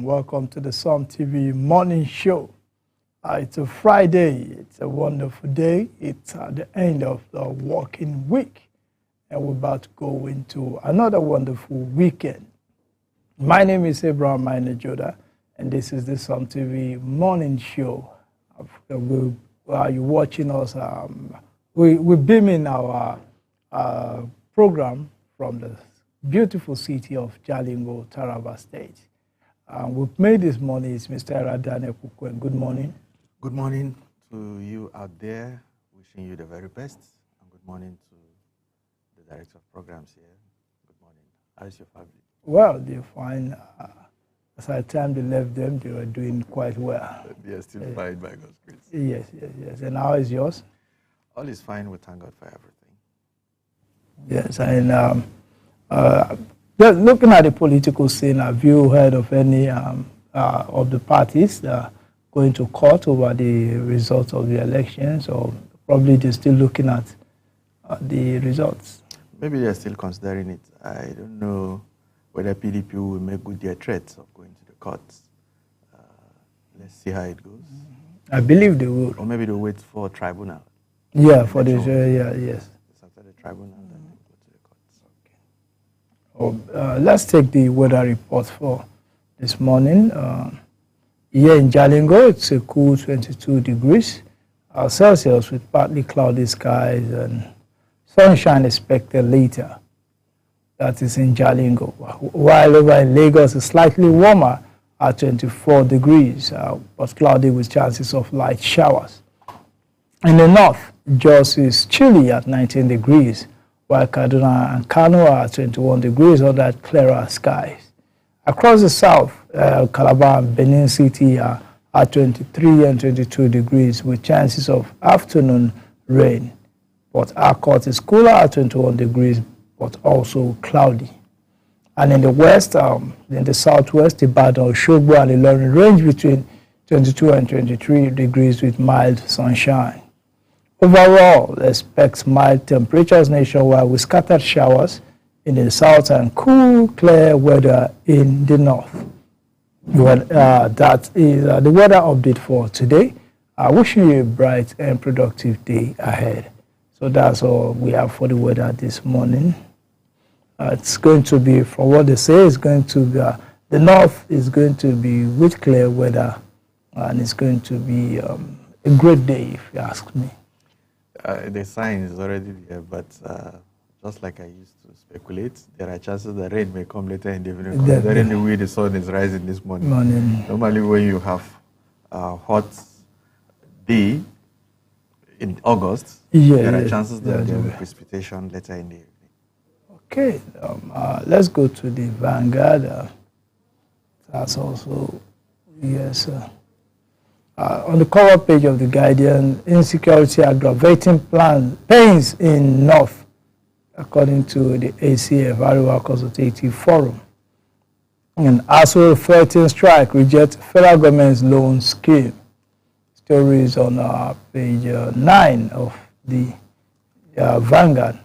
welcome to the Psalm TV morning show. It's a Friday. It's a wonderful day. It's at the end of the working week, and we're about to go into another wonderful weekend. My name is Abraham Joda, and this is the Psalm TV morning show. While you're watching us, we're beaming our program from the beautiful city of Jalingo, Taraba State. We've made this morning is Mr. Eradane Kukwen. Good morning. Good morning to you out there. Wishing you the very best. And good morning to the director of programs here. Good morning. How is your family? Well, they're fine. As I time they left them, they were doing quite well. They are still fine by God's grace. Yes. And how is yours? All is fine. We thank God for everything. Yes, and just looking at the political scene, have you heard of any of the parties that are going to court over the results of the elections, or probably they're still looking at the results? Maybe they're still considering it. I don't know whether PDP will make good their threats of going to the courts. Let's see how it goes. I believe they will. Or maybe they'll wait for tribunal. Yeah, for this. Yes. After the tribunal, then they go to the courts. Okay. Let's take the weather report for this morning. Here in Jalingo, it's a cool 22 degrees Celsius with partly cloudy skies and sunshine expected later. That is in Jalingo. While over in Lagos, it's slightly warmer at 24 degrees, but cloudy with chances of light showers. In the north, Jos is chilly at 19 degrees, while Kaduna and Kano are 21 degrees under clearer skies. Across the south, Calabar and Benin City are at 23 and 22 degrees with chances of afternoon rain. Port Harcourt is cooler at 21 degrees, but also cloudy. And in the west, in the southwest, Ibadan, Osogbo, and Ilorin range between 22 and 23 degrees with mild sunshine. Overall, expect mild temperatures nationwide with scattered showers in the south and cool, clear weather in the north. That is the weather update for today. Wishing you a bright and productive day ahead. So that's all we have for the weather this morning. It's going to be, from what they say, it's going to be, the north is going to be with clear weather, and it's going to be a great day, if you ask me. The sign is already there, but just like I used to speculate, there are chances that rain may come later in the evening, considering the way the sun is rising this morning. Normally when you have a hot day in August, there are chances that there will be precipitation later in the evening. Okay, let's go to the Vanguard. That's also, yes. On the cover page of The Guardian, insecurity aggravating pains in North, according to the ACF, Arewa Consultative Forum. And ASU threatening strike, reject federal government's loan scheme. Stories on page 9 of the Vanguard.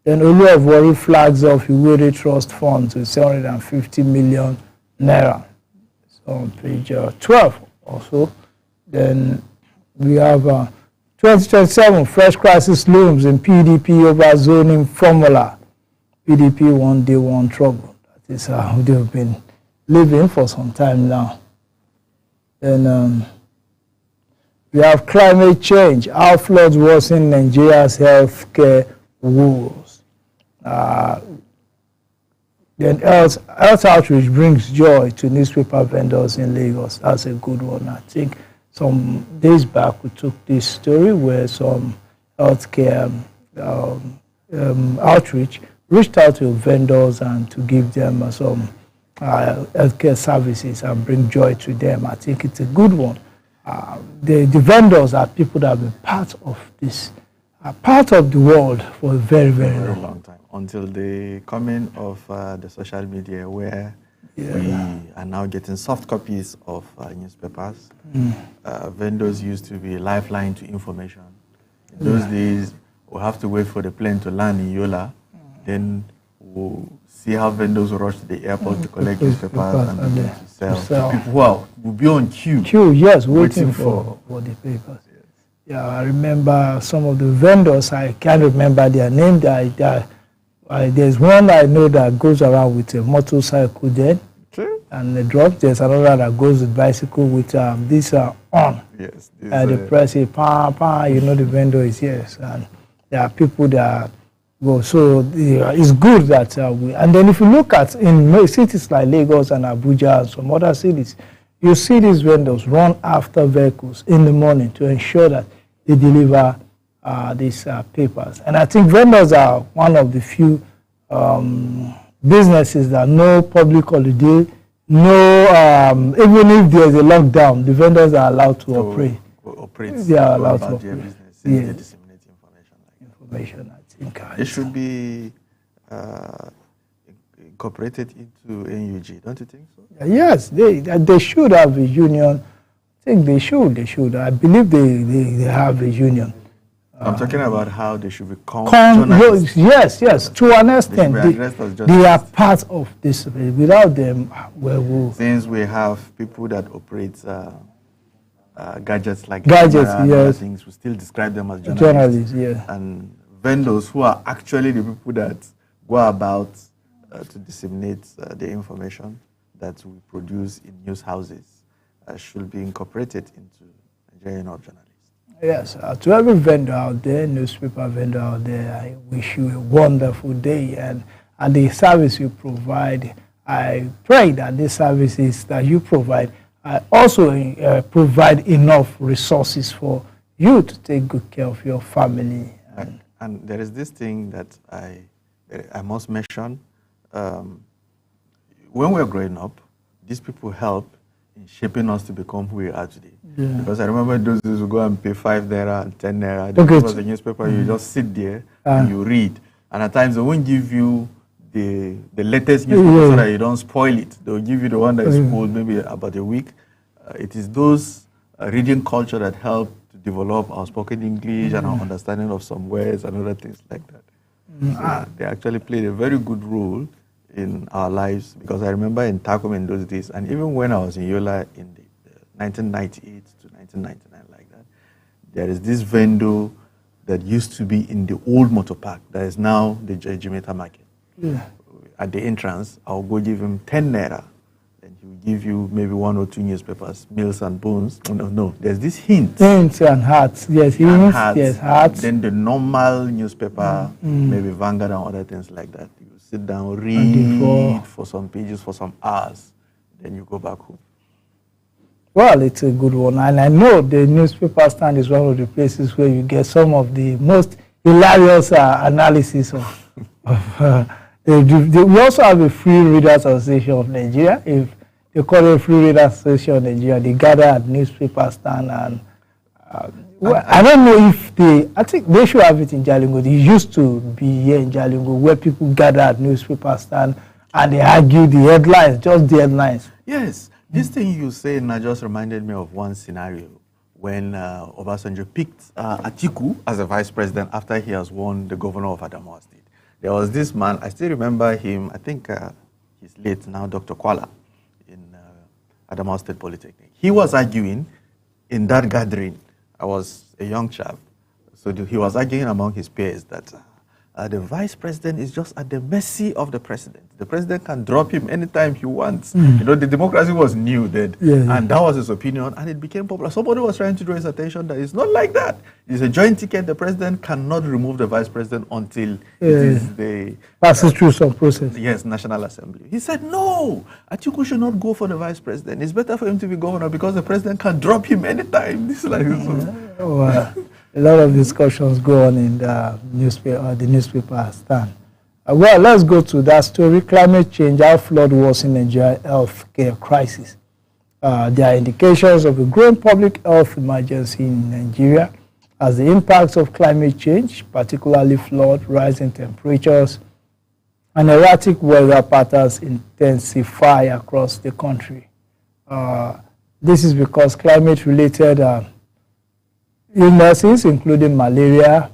Then Olu of Warri flags off Iwere Trust Fund to 750 million naira. So on page 12 also. Then we have 2027 fresh crisis looms in PDP over zoning formula. PDP one day, one trouble. That is how they've been living for some time now. Then we have climate change. How floods worsen Nigeria's healthcare woes. Then health outreach brings joy to newspaper vendors in Lagos. That's a good one. I think some days back we took this story where some healthcare outreach reached out to vendors and to give them some healthcare services and bring joy to them. I think it's a good one. The vendors are people that have been part of this, part of the world for a very, very long time. Until the coming of the social media, where we are now getting soft copies of newspapers. Vendors used to be a lifeline to information. In those days, we have to wait for the plane to land in Yola. Then we'll see how vendors will rush to the airport to collect newspapers and to sell. People will be on queue. Yes, waiting for the papers. Yes. Yeah, I remember some of the vendors. I can't remember their name. There's one I know that goes around with a motorcycle then. And the drop. There's another that goes with bicycle with these are on. Yes. The press is pa, you know the vendor is yes. And there are people that go. So it's good that and then if you look at in cities like Lagos and Abuja and some other cities, you see these vendors run after vehicles in the morning to ensure that they deliver these papers. And I think vendors are one of the few businesses that no public holiday. No, even if there's a lockdown, the vendors are allowed to operate. They are allowed to operate. Business, they disseminate information. I think it should be incorporated into NUG, don't you think so? Yes, they should have a union. I think they should. I believe they have a union. I'm talking about how they should become journalists. Yes, to an extent. They are part of this. Without them, since we have people that operate gadgets like yes, things, we still describe them as journalists. Yeah. And vendors who are actually the people that go about to disseminate the information that we produce in news houses should be incorporated into Nigerian journalism. Yes, to every vendor out there, newspaper vendor out there, I wish you a wonderful day and the service you provide. I pray that the services that you provide also provide enough resources for you to take good care of your family. And there is this thing that I must mention. When we were growing up, these people help in shaping us to become who we are today. Yeah. Because I remember those days we go and pay 5 naira and 10 naira. This was the newspaper, you just sit there and you read. And at times they won't give you the latest newspaper so that you don't spoil it. They'll give you the one that is old, maybe about a week. It is those reading culture that help to develop our spoken English and our understanding of some words and other things like that. So they actually played a very good role in our lives, because I remember in Takum in those days, and even when I was in Yola in the 1998 to 1999 like that, there is this vendor that used to be in the old motor park that is now the Jimeta market. Yeah. At the entrance, I'll go give him 10 naira, and he will give you maybe 1 or 2 newspapers, Mills and Bones. No, there's this hints. Hints and hats, yes, hats. Then the normal newspaper, maybe Vanguard and other things like that. Sit down, read for some pages, for some hours, then you go back home. Well, it's a good one. And I know the newspaper stand is one of the places where you get some of the most hilarious analysis of we also have a Free Readers Association of Nigeria. If they call it Free Readers Association of Nigeria, they gather at newspaper stand and I don't know if I think they should have it in Jalingo. They used to be here in Jalingo where people gather at newspaper stand and they argue the headlines, just the headlines. Yes. This thing you say now just reminded me of one scenario when Obasanjo picked Atiku as a vice president after he has won the governor of Adamawa State. There was this man, I still remember him, I think he's late now, Dr. Kwala in Adamawa State Polytechnic. He was arguing in that gathering. I was a young chap, so he was arguing among his peers that the vice president is just at the mercy of the president. The president can drop him anytime he wants. You know, the democracy was new then, and that was his opinion, and it became popular. Somebody was trying to draw his attention that it's not like that. It's a joint ticket. The president cannot remove the vice president until it is the... passes through some process. Yes, National Assembly. He said, no, Atiku should not go for the vice president. It's better for him to be governor because the president can drop him anytime. This is like a lot of discussions go on in the newspaper stand. Well, let's go to that story. Climate change, how flood was in Nigeria healthcare crisis. There are indications of a growing public health emergency in Nigeria as the impacts of climate change, particularly flood, rising temperatures, and erratic weather patterns intensify across the country. This is because climate-related illnesses, including malaria,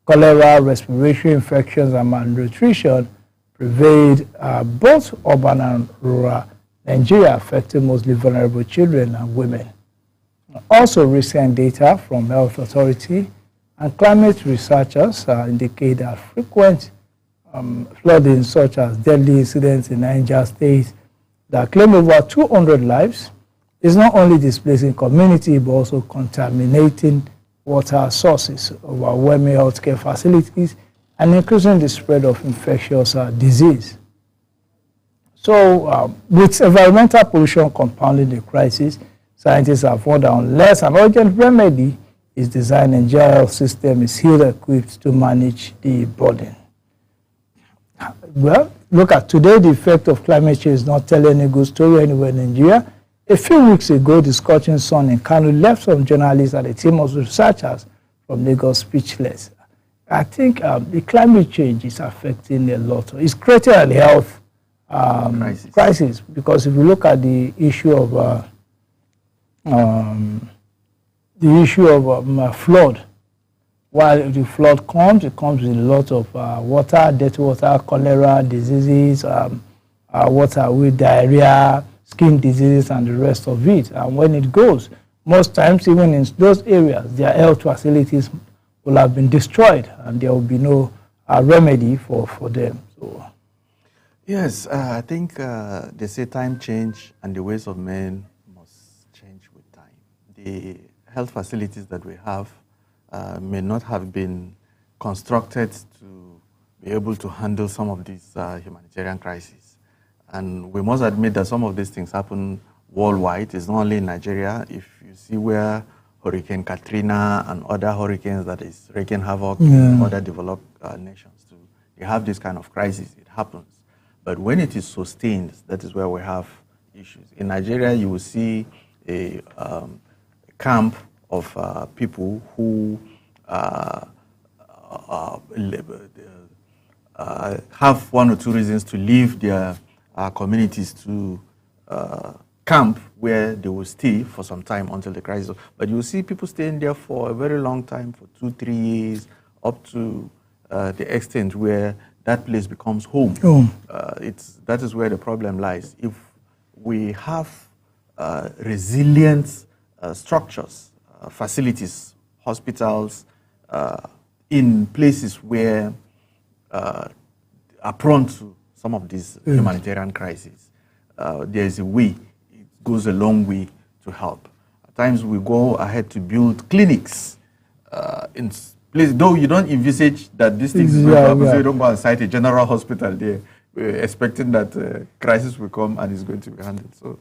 cholera, respiratory infections, and malnutrition, pervade both urban and rural Nigeria, affecting mostly vulnerable children and women. Also, recent data from Health Authority and climate researchers indicate that frequent flooding, such as deadly incidents in Niger State that claim over 200 lives, is not only displacing community but also contaminating water sources, overwhelming healthcare facilities, and increasing the spread of infectious disease. So, with environmental pollution compounding the crisis, scientists have found that unless an urgent remedy is designed, the Nigerian health system is ill-equipped to manage the burden. Well, look at today, the effect of climate change is not telling any good story anywhere in Nigeria. A few weeks ago, the scorching sun in Kano left some journalists and a team of researchers from Lagos speechless. I think the climate change is affecting a lot. It's creating a health crisis, because if you look at the issue of flood, while the flood comes, it comes with a lot of water, dirty water, cholera, diseases, diarrhea, skin diseases, and the rest of it. And when it goes, most times, even in those areas, their health facilities will have been destroyed, and there will be no remedy for them. So, yes, I think they say time change and the ways of men must change with time. The health facilities that we have may not have been constructed to be able to handle some of these humanitarian crises. And we must admit that some of these things happen worldwide. It's not only in Nigeria. If you see where Hurricane Katrina and other hurricanes that is wreaking havoc in other developed nations too, they have this kind of crisis. It happens. But when it is sustained, that is where we have issues. In Nigeria, you will see a camp of people who have one or two reasons to leave their communities to camp where they will stay for some time until the crisis. But you will see people staying there for a very long time, for 2-3 years, up to the extent where that place becomes home. That is where the problem lies. If we have resilient structures, facilities, hospitals, in places where are prone to some of these humanitarian crises, there is a way. It goes a long way to help. At times we go ahead to build clinics in place, though you don't envisage that these things will happen, so you don't go and cite a general hospital there, expecting that crisis will come and it's going to be handled. So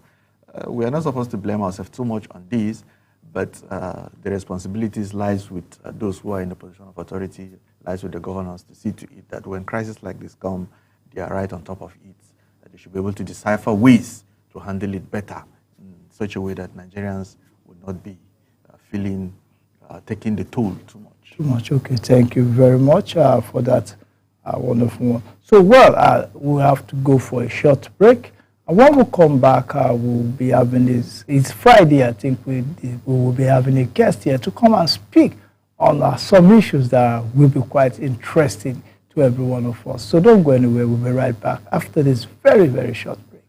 we are not supposed to blame ourselves too much on this, but the responsibilities lies with those who are in the position of authority, lies with the governors to see to it that when crises like this come, they are right on top of it. That they should be able to decipher ways to handle it better in such a way that Nigerians would not be taking the toll too much. Too much. Okay, thank you very much for that wonderful one. So, we'll have to go for a short break. And when we come back, we'll be having it's Friday, I think we will be having a guest here to come and speak on some issues that will be quite interesting to every one of us. So don't go anywhere, we'll be right back after this very, very short break.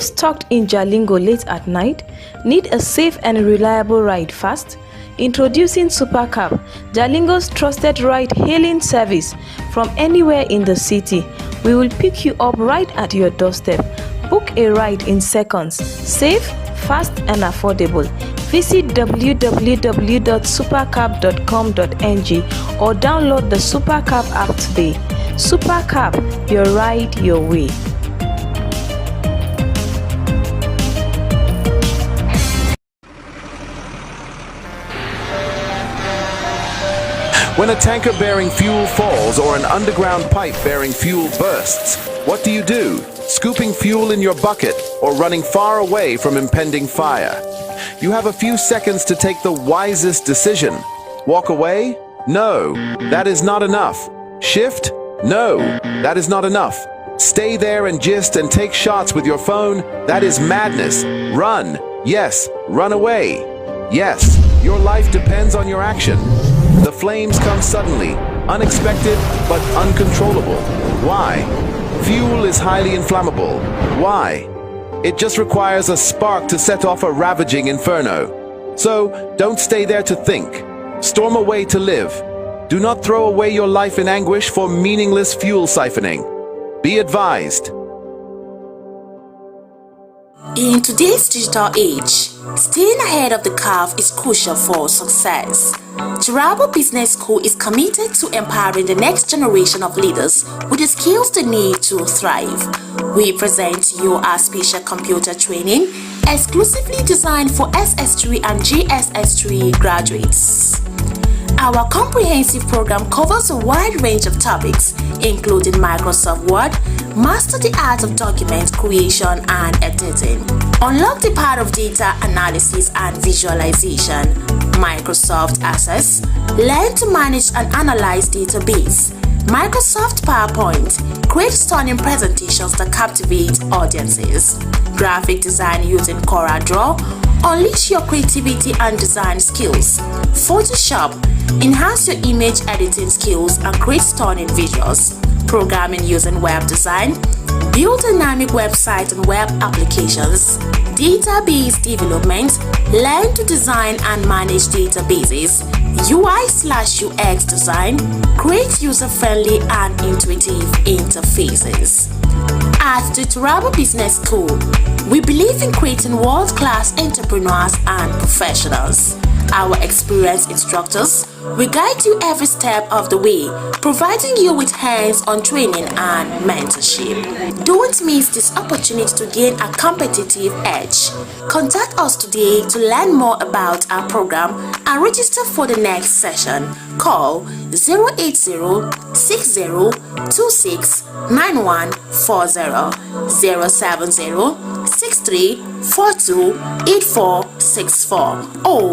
Stuck in Jalingo late at night? Need a safe and reliable ride fast? Introducing Supercab, Jalingo's trusted ride-hailing service from anywhere in the city. We will pick you up right at your doorstep. Book a ride in seconds. Safe, fast and affordable. Visit www.supercab.com.ng or download the Supercab app today. Supercab, your ride your way. When a tanker bearing fuel falls or an underground pipe bearing fuel bursts, what do? Scooping fuel in your bucket or running far away from impending fire? You have a few seconds to take the wisest decision. Walk away? No, that is not enough. Shift? No, that is not enough. Stay there and gist and take shots with your phone? That is madness. Run. Yes, run away. Yes, your life depends on your action. The flames come suddenly, unexpected but uncontrollable. Why? Fuel is highly inflammable. Why? It just requires a spark to set off a ravaging inferno. So, don't stay there to think. Storm away to live. Do not throw away your life in anguish for meaningless fuel siphoning. Be advised. In today's digital age, staying ahead of the curve is crucial for success. Turabo Business School is committed to empowering the next generation of leaders with the skills they need to thrive. We present to you our special computer training exclusively designed for SS3 and GSS3 graduates. Our comprehensive program covers a wide range of topics, including Microsoft Word, master the art of document creation and editing, unlock the power of data analysis and visualization, Microsoft Access, learn to manage and analyze database, Microsoft PowerPoint, create stunning presentations that captivate audiences, graphic design using CorelDRAW, unleash your creativity and design skills, Photoshop, enhance your image editing skills and create stunning visuals, programming using web design, build dynamic websites and web applications, database development, learn to design and manage databases, UI/UX design, create user-friendly and intuitive interfaces. At the Turabo Business School, we believe in creating world-class entrepreneurs and professionals. Our experienced instructors will guide you every step of the way, providing you with hands-on training and mentorship. Don't miss this opportunity to gain a competitive edge. Contact us today to learn more about our program and register for the next session. Call 080-6026-9140, 070-6342-8464 or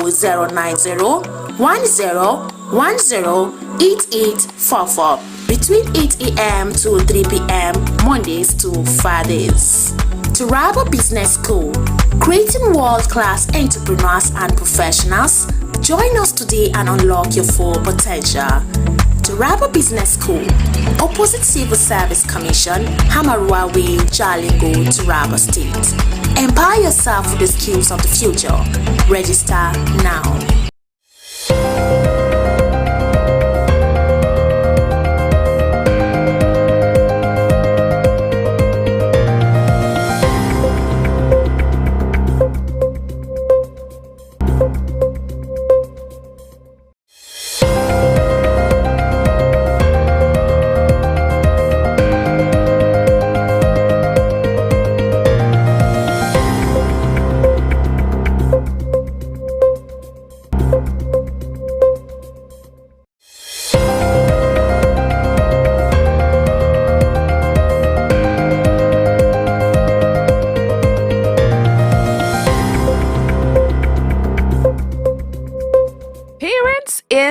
090-1010-8844 between 8 a.m. to 3 p.m. Mondays to Fridays. Turabo Business School, creating world-class entrepreneurs and professionals. Join us today and unlock your full potential. Turabo Business School, opposite Civil Service Commission, Hamarua Way, Jalingo, Turabo State. Empower yourself with the skills of the future. Register now.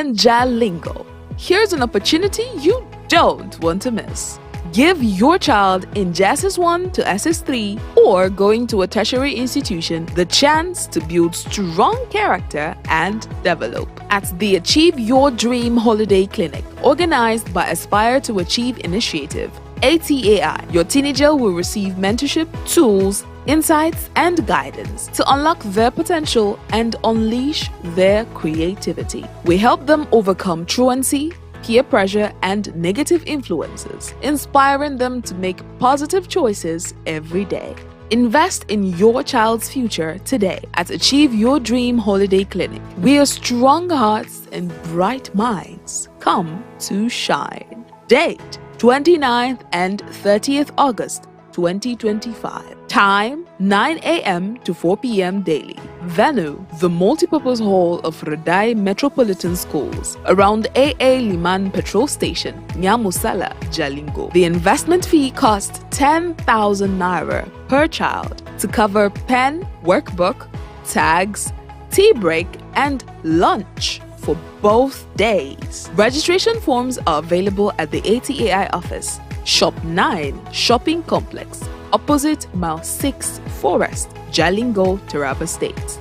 in Jalingo. Here's an opportunity you don't want to miss. Give your child in JSS 1 to SS 3 or going to a tertiary institution the chance to build strong character and develop. At the Achieve Your Dream Holiday Clinic, organized by Aspire to Achieve Initiative, ATAI, your teenager will receive mentorship, tools, insights, and guidance to unlock their potential and unleash their creativity. We help them overcome truancy, peer pressure, and negative influences, inspiring them to make positive choices every day. Invest in your child's future today at Achieve Your Dream Holiday Clinic. We are strong hearts and bright minds come to shine. Date 29th and 30th August 2025. Time 9 a.m. to 4 p.m. daily. Venue the multipurpose hall of Radai Metropolitan Schools around AA Liman Petrol Station, Nyamusala, Jalingo. The investment fee costs 10,000 naira per child to cover pen, workbook, tags, tea break, and lunch for both days. Registration forms are available at the ATAI office, Shop 9 Shopping Complex, opposite Mile 6 Forest, Jalingo, Taraba State.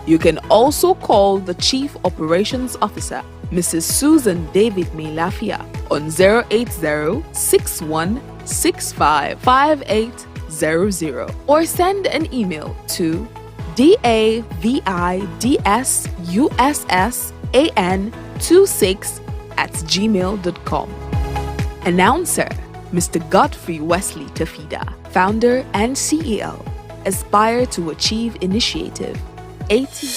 You can also call the Chief Operations Officer, Mrs. Susan David Milafia, on 080-6165-5800 or send an email to davidsussan26@gmail.com. Announcer Mr. Godfrey Wesley Tafida, founder and CEO, Aspire to Achieve Initiative, 80.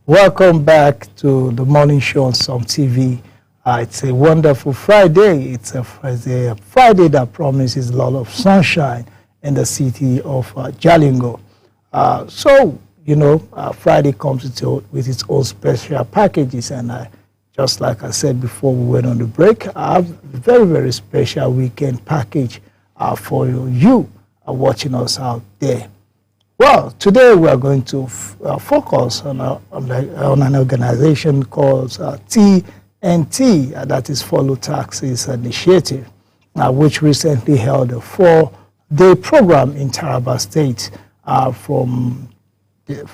Welcome back to the morning show on Some TV. It's a wonderful Friday. It's a Friday that promises a lot of sunshine in the city of Jalingo. Friday comes with its own special packages, and just like I said before we went on the break, I have a very, very special weekend package for you watching us out there. Well, today we are going to focus on an organization called TNT, that is Follow Taxes Initiative, which recently held a 4-day program in Taraba State, from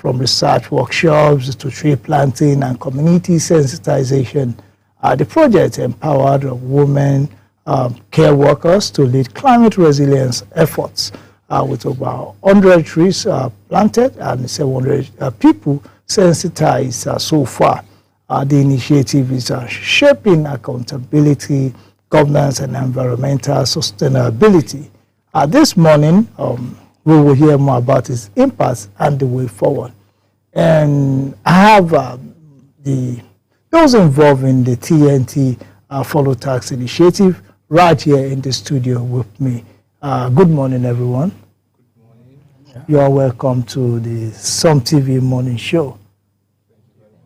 research workshops to tree planting and community sensitization. The project empowered women care workers to lead climate resilience efforts, with over 100 trees planted and 700 people sensitized so far. The initiative is shaping accountability, governance, and environmental sustainability. This morning, we will hear more about its impact and the way forward. And I have those involved in the TNT Follow Tax Initiative right here in the studio with me. Good morning, everyone. Good morning. You are welcome to the Some TV morning show. Thank you very much.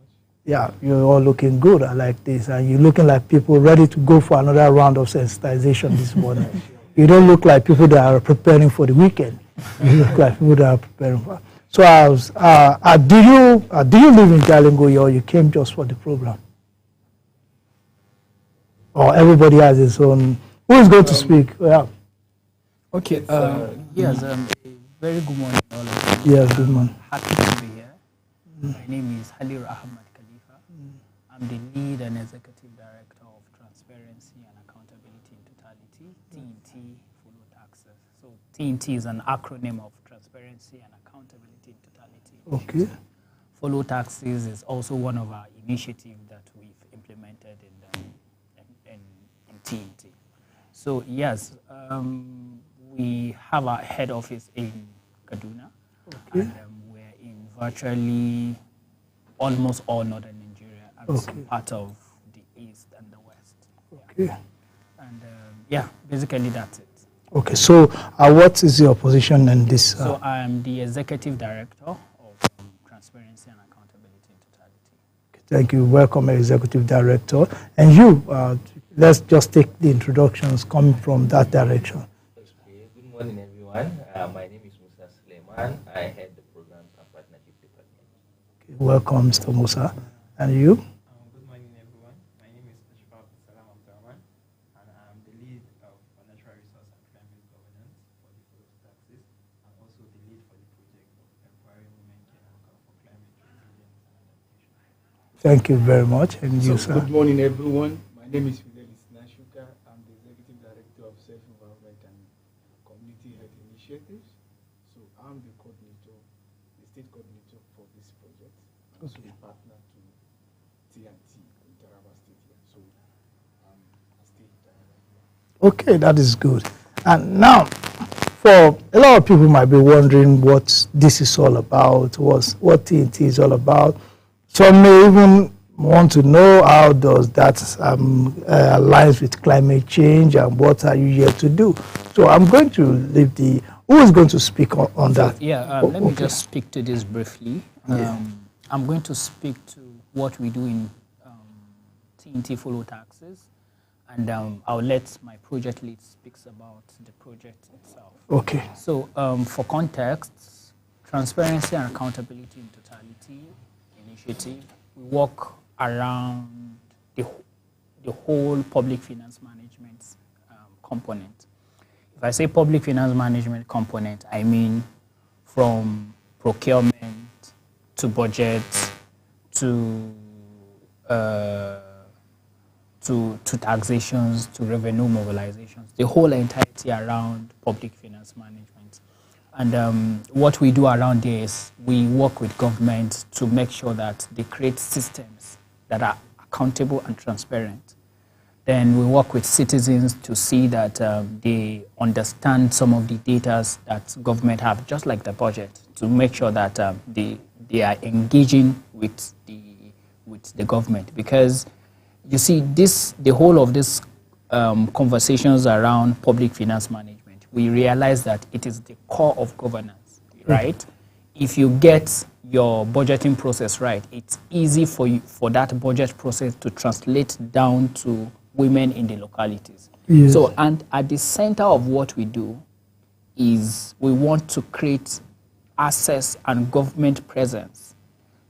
Yeah, you're all looking good. I like this. And you're looking like people ready to go for another round of sensitization this morning. You don't look like people that are preparing for the weekend. You look like people that are preparing for. So, do you live in Jalingo, or you came just for the program? Or everybody has his own? Who is going to speak? Yeah. Okay. Yes. Very good morning, all of you. Yes, good morning. Happy to be here. My name is Halir Ahmad Khalifa. I'm the lead and executive director of Transparency and Accountability in Totality, TNT Follow Taxes. So TNT is an acronym of Transparency and Accountability in Totality. Okay. Follow Taxes is also one of our initiatives that we've implemented in TNT. So yes, we have our head office in Kaduna, okay. And we're in virtually almost all northern Nigeria and some part of the east and the west. Okay. Yeah. And basically that's it. Okay, so what is your position in this? So I'm the executive director of Transparency and Accountability in Totality. Thank you. Welcome, Executive Director. And you, let's just take the introductions coming from that direction. Okay. Good morning, everyone. My name is Musa Suleiman. I head the Programs and Partnership Department. Okay, welcome, Mr. Musa. And you? Good morning, everyone. My name is Ashfaq Salam Abdurrahman, and I'm the lead of Natural Resource and Climate Governance for the Follow Taxes, and also the lead for the project of empowering women for climate resilience and adaptation. Thank you very much. And you, sir? Good morning, everyone. My name is Fidelis Nashuka. I'm the Executive Director of Self-Involvement and Community Health Initiatives. So I'm the coordinator, the state coordinator for this project. I'm also a partner to TNT in Taraba State. So I'm a state director. Okay, that is good. And now, for a lot of people might be wondering what this is all about, what TNT is all about. Some may even want to know how does that aligns with climate change and what are you here to do. So I'm going to leave who is going to speak on that? Yeah, let me just speak to this briefly. I'm going to speak to what we do in TNT Follow Taxes, and I'll let my project lead speak about the project itself. Okay. So for context, Transparency and Accountability in Totality initiative, we work around the whole public finance management component. If I say public finance management component, I mean from procurement to budget to taxations to revenue mobilizations, the whole entirety around public finance management. And what we do around there is we work with government to make sure that they create systems that are accountable and transparent. Then we work with citizens to see that they understand some of the data that government have, just like the budget, to make sure that they are engaging with the government. Because you see, the whole of this conversations around public finance management, we realize that it is the core of governance, right? If you get your budgeting process right, it's easy for that budget process to translate down to women in the localities. Yes. So, and at the center of what we do is we want to create access and government presence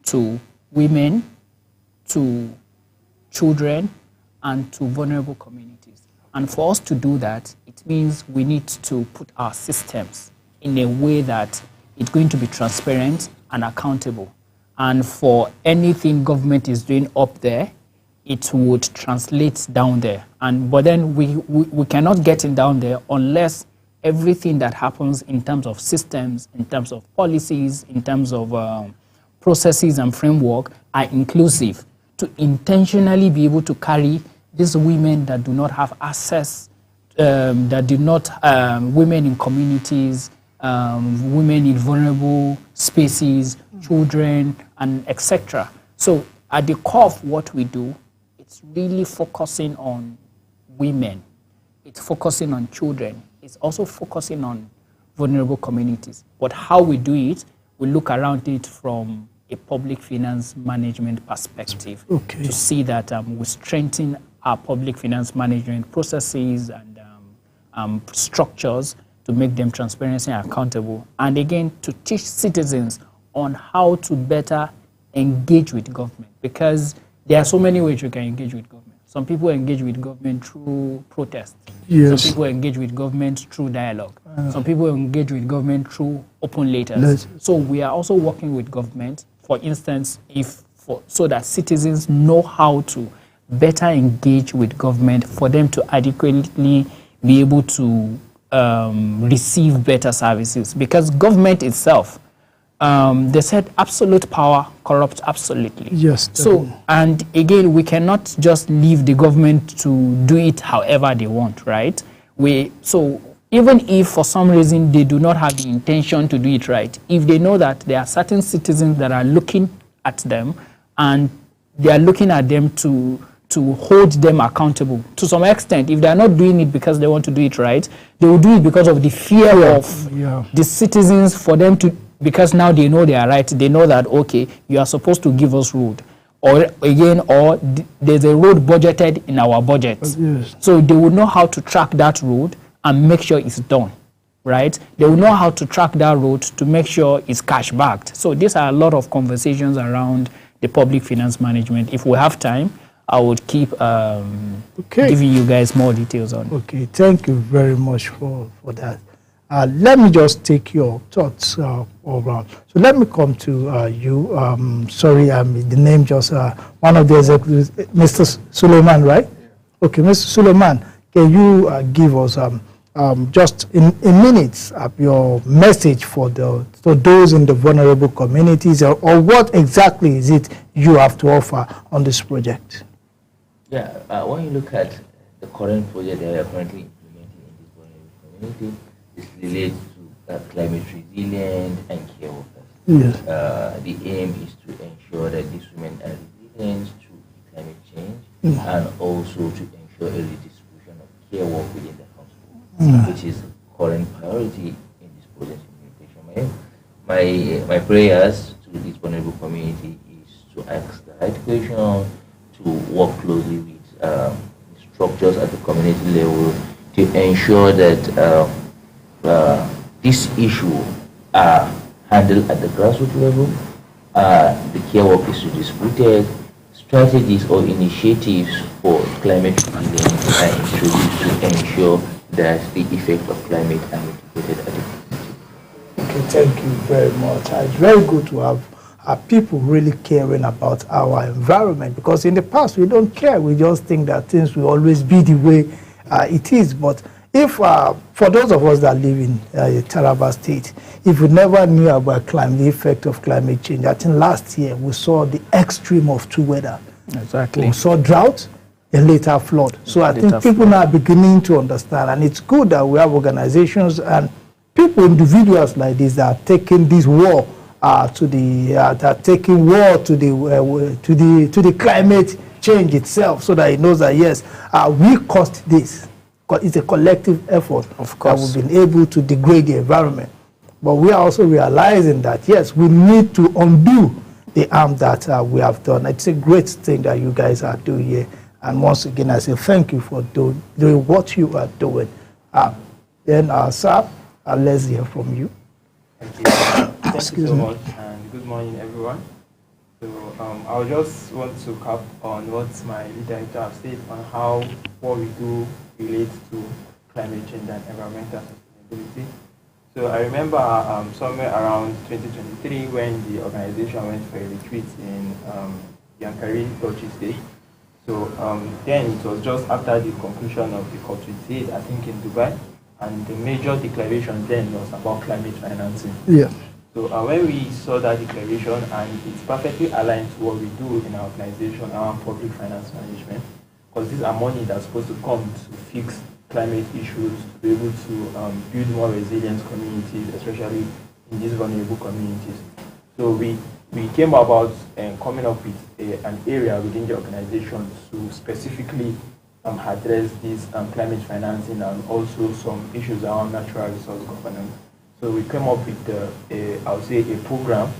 to women, to children, and to vulnerable communities. And for us to do that, it means we need to put our systems in a way that it's going to be transparent and accountable. And for anything government is doing up there, it would translate down there. But then we cannot get it down there unless everything that happens in terms of systems, in terms of policies, in terms of processes and framework are inclusive, to intentionally be able to carry these women that do not have access, that do not, women in communities, women in vulnerable spaces, children, and etc. So at the core of what we do, it's really focusing on women. It's focusing on children. It's also focusing on vulnerable communities. But how we do it, we look around it from a public finance management perspective, okay, to see that we strengthen our public finance management processes and structures to make them transparent and accountable. And again, to teach citizens on how to better engage with government, because there are so many ways you can engage with government. Some people engage with government through protest. Yes. Some people engage with government through dialogue. Some people engage with government through open letters. So we are also working with government, for instance, so that citizens know how to better engage with government for them to adequately be able to receive better services. Because government itself, they said absolute power corrupts absolutely. Yes. So, and again, we cannot just leave the government to do it however they want, right? So even if for some reason they do not have the intention to do it right, if they know that there are certain citizens that are looking at them and they are looking at them to hold them accountable to some extent, if they are not doing it because they want to do it right, they will do it because of the fear of the citizens, for them to, because now they know they are right, they know that, okay, you are supposed to give us road. Or again, there's a road budgeted in our budget. Yes. So they will know how to track that road and make sure it's done, right? They will know how to track that road to make sure it's cash backed. So these are a lot of conversations around the public finance management. If we have time, I would keep giving you guys more details on it. Okay, thank you very much for that. Let me just take your thoughts around. So let me come to you. Sorry, the name just, one of the executives, Mr. Suleiman, right? Yeah. Okay, Mr. Suleiman, can you give us just in minutes your message for those in the vulnerable communities, or what exactly is it you have to offer on this project? Yeah, when you look at the current project that we are currently implementing in this vulnerable community, is related to climate resilient and care workers. Yes. The aim is to ensure that these women are resilient to climate change and also to ensure a redistribution of care work within the household, which is current priority in this project implementation. My prayers to this vulnerable community is to ask the right question, to work closely with structures at the community level to ensure that this issue are handled at the grassroots level, the care work is redistributed, strategies or initiatives for climate resilience are introduced to ensure that the effect of climate are mitigated at the community. Okay, thank you very much. It's very good to have people really caring about our environment, because in the past we don't care. We just think that things will always be the way it is. But if, for those of us that live in Taraba State, if we never knew about the effect of climate change, I think last year we saw the extreme of two weather. Exactly. We saw drought and later flood. So I think people now are beginning to understand, and it's good that we have organizations and people, individuals like this that are taking this war to the climate change itself, so that it knows that yes, we caused this. It's a collective effort. Of course, that we've been able to degrade the environment, but we are also realizing that yes, we need to undo the harm that we have done. It's a great thing that you guys are doing here, and once again, I say thank you for doing what you are doing. Then, sir, let's hear from you. Thank you. Thank you so much, and good morning, everyone. So I just want to cap on what my leader have said on how what we do relates to climate change and environmental sustainability. So I remember somewhere around 2023 when the organization went for a retreat in Yankari, Bauchi State. So then it was just after the conclusion of the COP28, I think in Dubai, and the major declaration then was about climate financing. Yeah. So when we saw that declaration, and it's perfectly aligned to what we do in our organization around public finance management, because these are money that's supposed to come to fix climate issues, to be able to build more resilient communities, especially in these vulnerable communities. So we came about coming up with an area within the organization to specifically address this climate financing and also some issues around natural resource governance. So we came up with, I would say, a program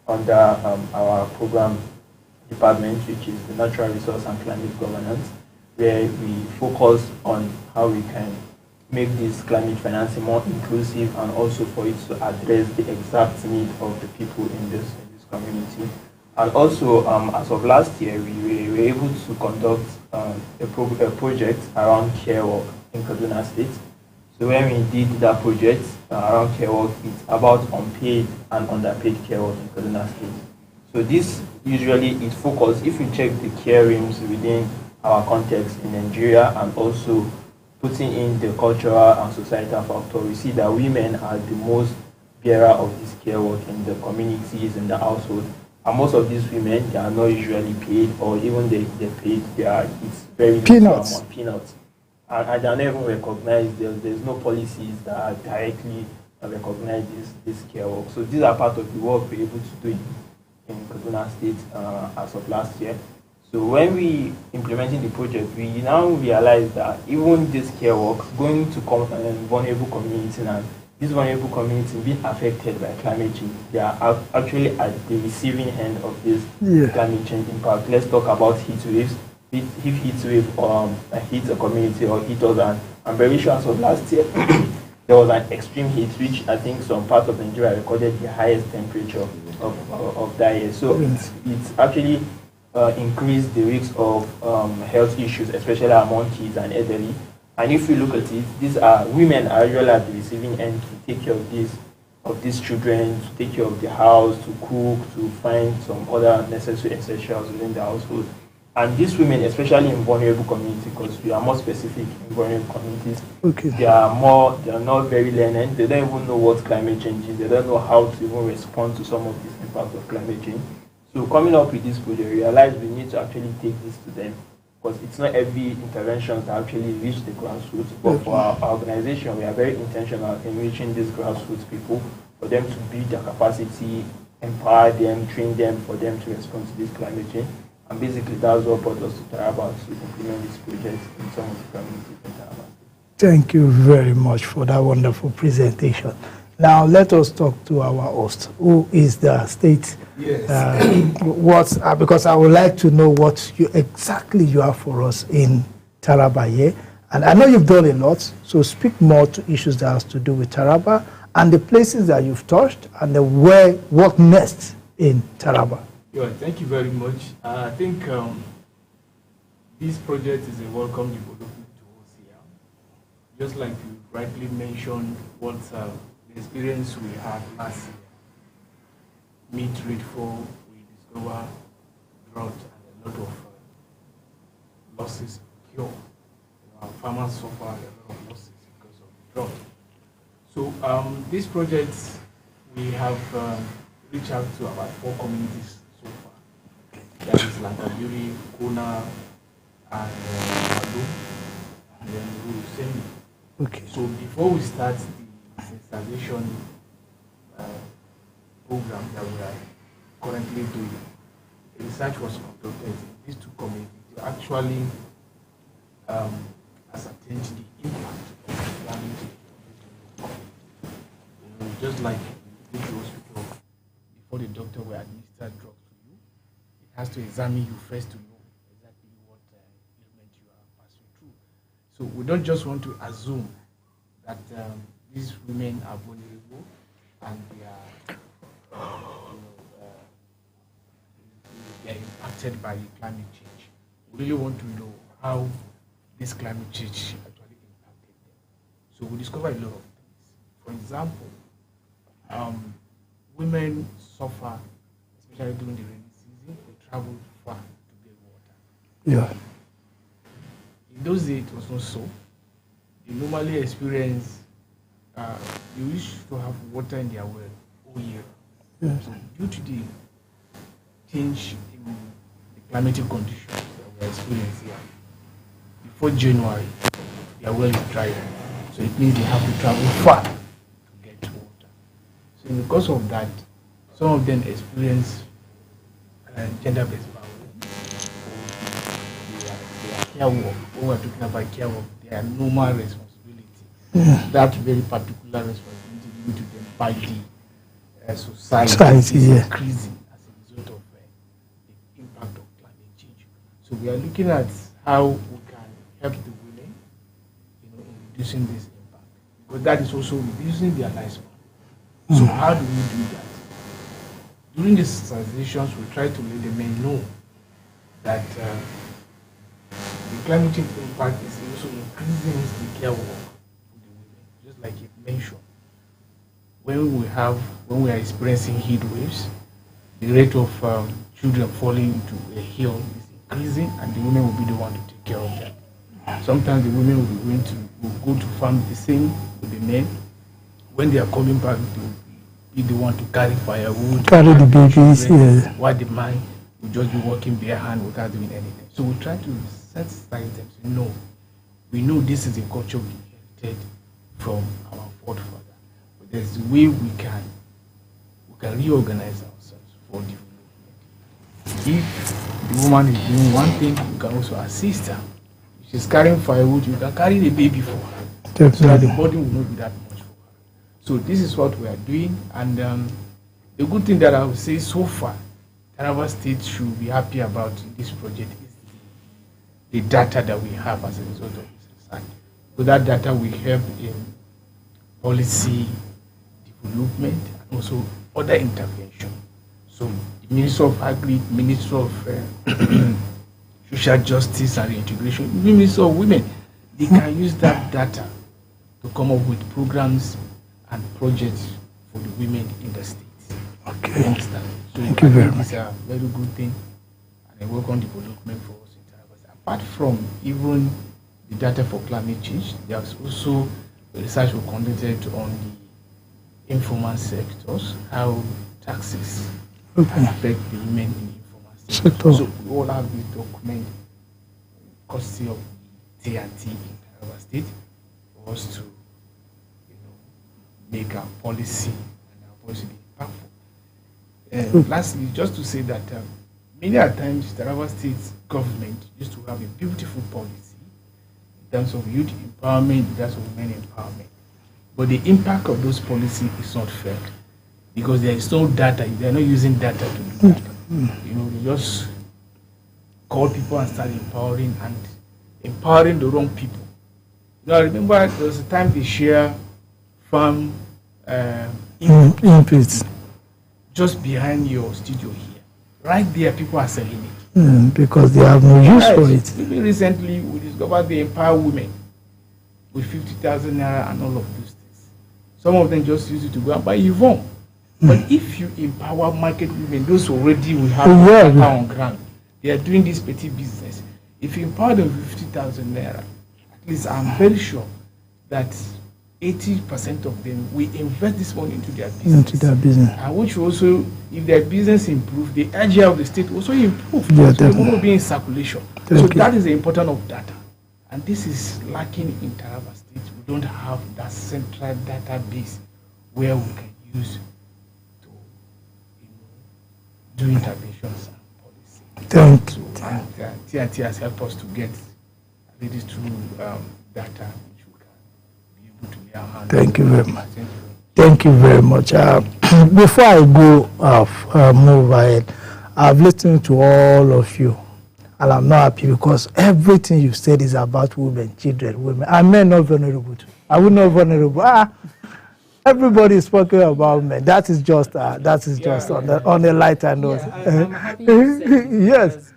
under our program department, which is the Natural Resource and Climate Governance, where we focus on how we can make this climate financing more inclusive and also for it to address the exact need of the people in this community. And also, as of last year, we were able to conduct a project around care work in Kaduna State. So when we did that project around care work, it's about unpaid and underpaid care work in Kaduna State. So this usually is focused, if you check the care rooms within our context in Nigeria and also putting in the cultural and societal factor, we see that women are the most bearer of this care work in the communities, in the household. And most of these women, they are not usually paid, or even they're paid, it's very peanuts. Peanuts. And they are not even recognized. There's no policies that directly recognize this care work. So these are part of the work we're able to do in Kaduna State as of last year. So when we implementing the project, we now realize that even this care work going to vulnerable communities, and these vulnerable communities being affected by climate change, they are actually at the receiving end of this climate change impact. Let's talk about heat waves. If heat wave hits a community or hit us, I'm very sure as of last year, there was an extreme heat, which I think some parts of Nigeria recorded the highest temperature of that year. So it's actually increased the risk of health issues, especially among kids and elderly. And if you look at it, these are women are usually at the receiving end to take care of these children, to take care of the house, to cook, to find some other necessary essentials within the household. And these women, especially in vulnerable communities, because we are more specific in vulnerable communities, they are not very learned. They don't even know what climate change is. They don't know how to even respond to some of these impacts of climate change. So coming up with this project, we realized we need to actually take this to them because it's not every intervention that actually reach the grassroots. But for our organization, we are very intentional in reaching these grassroots people, for them to build their capacity, empower them, train them, for them to respond to this climate change. And basically, that's what brought us to Taraba to implement this project in some of the communities in Taraba. Thank you very much for that wonderful presentation. Now, let us talk to our host, who is the state. Yes. Because I would like to know what exactly you have for us in Taraba here. And I know you've done a lot, so speak more to issues that has to do with Taraba and the places that you've touched and what next in Taraba. Yeah, thank you very much. I think this project is a welcome development to us here. Just like you rightly mentioned, what the experience we had last year. Meat rainfall, we discover drought and a lot of losses occur. Our farmers suffer a lot of losses because of drought. So this project, we have reached out to about 4 communities so far. That is Lankaburi, Kona, and Madu, and then Urusemi. Okay. So before we start the sensitization program that we are currently doing, research was conducted in these 2 communities to actually ascertain the impact of climate change. Just like in the hospital, before the doctor will administer drugs to you, it has to examine you first to know exactly what ailment you are passing through. So we don't just want to assume that these women are vulnerable and they are impacted by climate change. We really want to know how this climate change actually impacted them. So we discovered a lot of things. For example, women suffer, especially during the rainy season. They travel far to get water. Yeah. In those days, it was not so. They normally experience, they used to have water in their well all year. Yes. So due to the change in the climatic conditions that we are experiencing here, before January, their well is dry. So it means they have to travel far to get water. So because of that, some of them experience gender-based violence. Their care work, when we're talking about care work, their normal responsibility. Yeah. That very particular responsibility due to them by the society Society, is increasing as a result of the impact of climate change. So we are looking at how we can help the women, in reducing this impact, because that is also reducing their lifespan. So how do we do that? During these sensitizations, we try to let the men know that the climate change impact is also increasing the care work for the women, just like you mentioned. When we are experiencing heat waves, the rate of children falling into a hill is increasing, and the women will be the one to take care of them. Sometimes the women will go to farm the same with the men. When they are coming back, they will be the one to carry firewood, carry the babies, yeah. While the man will just be working bare hand without doing anything. So we try to sensitize them. So no, we know this is a culture we inherited from our forefathers. But there's a way we can reorganize ourselves for development. If the woman is doing one thing, you can also assist her. If she's carrying firewood, you can carry the baby for her. Definitely. So that the body will not be that much for her. So this is what we are doing, and the good thing that I would say so far, Taraba State should be happy about in this project is the data that we have as a result of this research. So that data will help in policy development and also other intervention. So the Minister of Agri, Minister of Social Justice and Reintegration, the Minister of Women, they can use that data to come up with programs and projects for the women in the state. Okay. Understand? So Thank you very much. It's a very good thing and a welcome development for us in Taraba. Apart from even the data for climate change, there's also research we conducted on the informal sectors, how taxes affect the women in the informal sector. So we all have this document courtesy of TNT in Taraba State for us to, make our policy and our policy impactful. Lastly, just to say that many a times Taraba State government used to have a beautiful policy in terms of youth empowerment, in terms of women empowerment. But the impact of those policies is not felt because there is no data. They are not using data to do that. They just call people and start empowering the wrong people. I remember there was a time they share farm inputs just behind your studio here. Right there, people are selling it. Because they have no use for it. Maybe recently, we discovered they empower women with 50,000 naira and all of those things. Some of them just use it to go and buy Yvonne. But if you empower market women, those already will have data on ground. They are doing this petty business. If you empower them with 50,000 naira, at least I'm very sure that 80% of them will invest this money into their business. And which also, if their business improves, the idea of the state also improves. Yeah, so they will be in circulation. That is the importance of data. And this is lacking in Taraba State. We don't have that central database where we can use to do interventions and policy. Thank you. And TNT has helped us to get this through data. Thank you very much. Thank you very much. Before I go move ahead, I've listened to all of you, and I'm not happy because everything you said is about women, children, women. And men not vulnerable too. Are we not vulnerable? Everybody is talking about men. That is just on the lighter note. I'm happy you said this yes. Because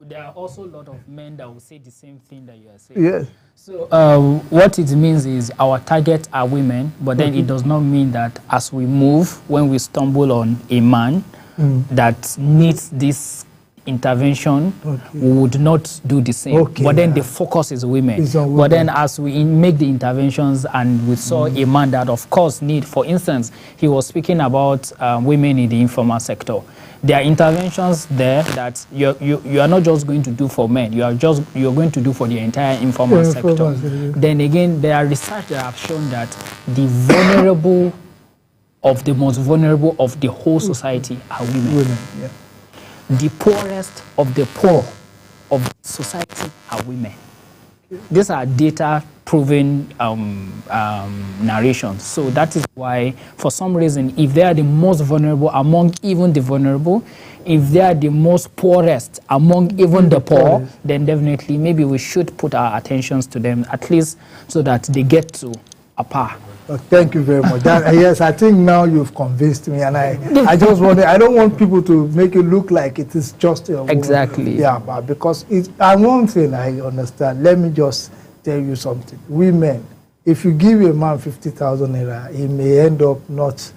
there are also a lot of men that will say the same thing that you are saying. Yes. So what it means is our targets are women, but then it does not mean that as we move, when we stumble on a man that needs this intervention, we would not do the same. But then the focus is women. But then as we make the interventions and we saw a man that of course need, for instance, he was speaking about women in the informal sector. There are interventions there that you are not just going to do for men, you're going to do for the entire informal sector. Then again, there are research that have shown that the vulnerable of the most vulnerable of the whole society are women. The poorest of the poor of society are women. These are data-proven narrations. So that is why, for some reason, if they are the most vulnerable among even the vulnerable, if they are the most poorest among even the poor, then definitely maybe we should put our attentions to them, at least so that they get to a par. Thank you very much. Yes, I think now you've convinced me, and I just want I don't want people to make it look like it is just a woman. Exactly. Yeah, but because and one thing I understand. Let me just tell you something. Women, if you give a man 50,000 naira, he may end up not.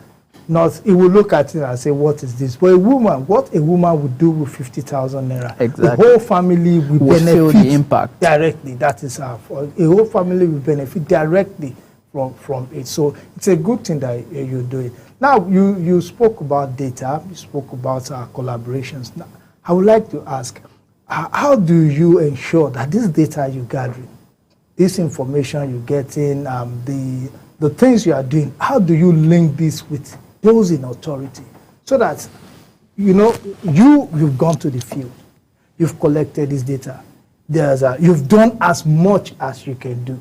He will look at it and say, "What is this?" But a woman, what a woman would do with 50,000 naira, the whole family will benefit feel the impact directly. That is our fault. A whole family will benefit directly from it. So it's a good thing that you do it. Now, you spoke about data, you spoke about our collaborations. Now, I would like to ask, how do you ensure that this data you're gathering, this information you're getting, the things you are doing, how do you link this with those in authority so that, you've gone to the field, you've collected this data, you've done as much as you can do.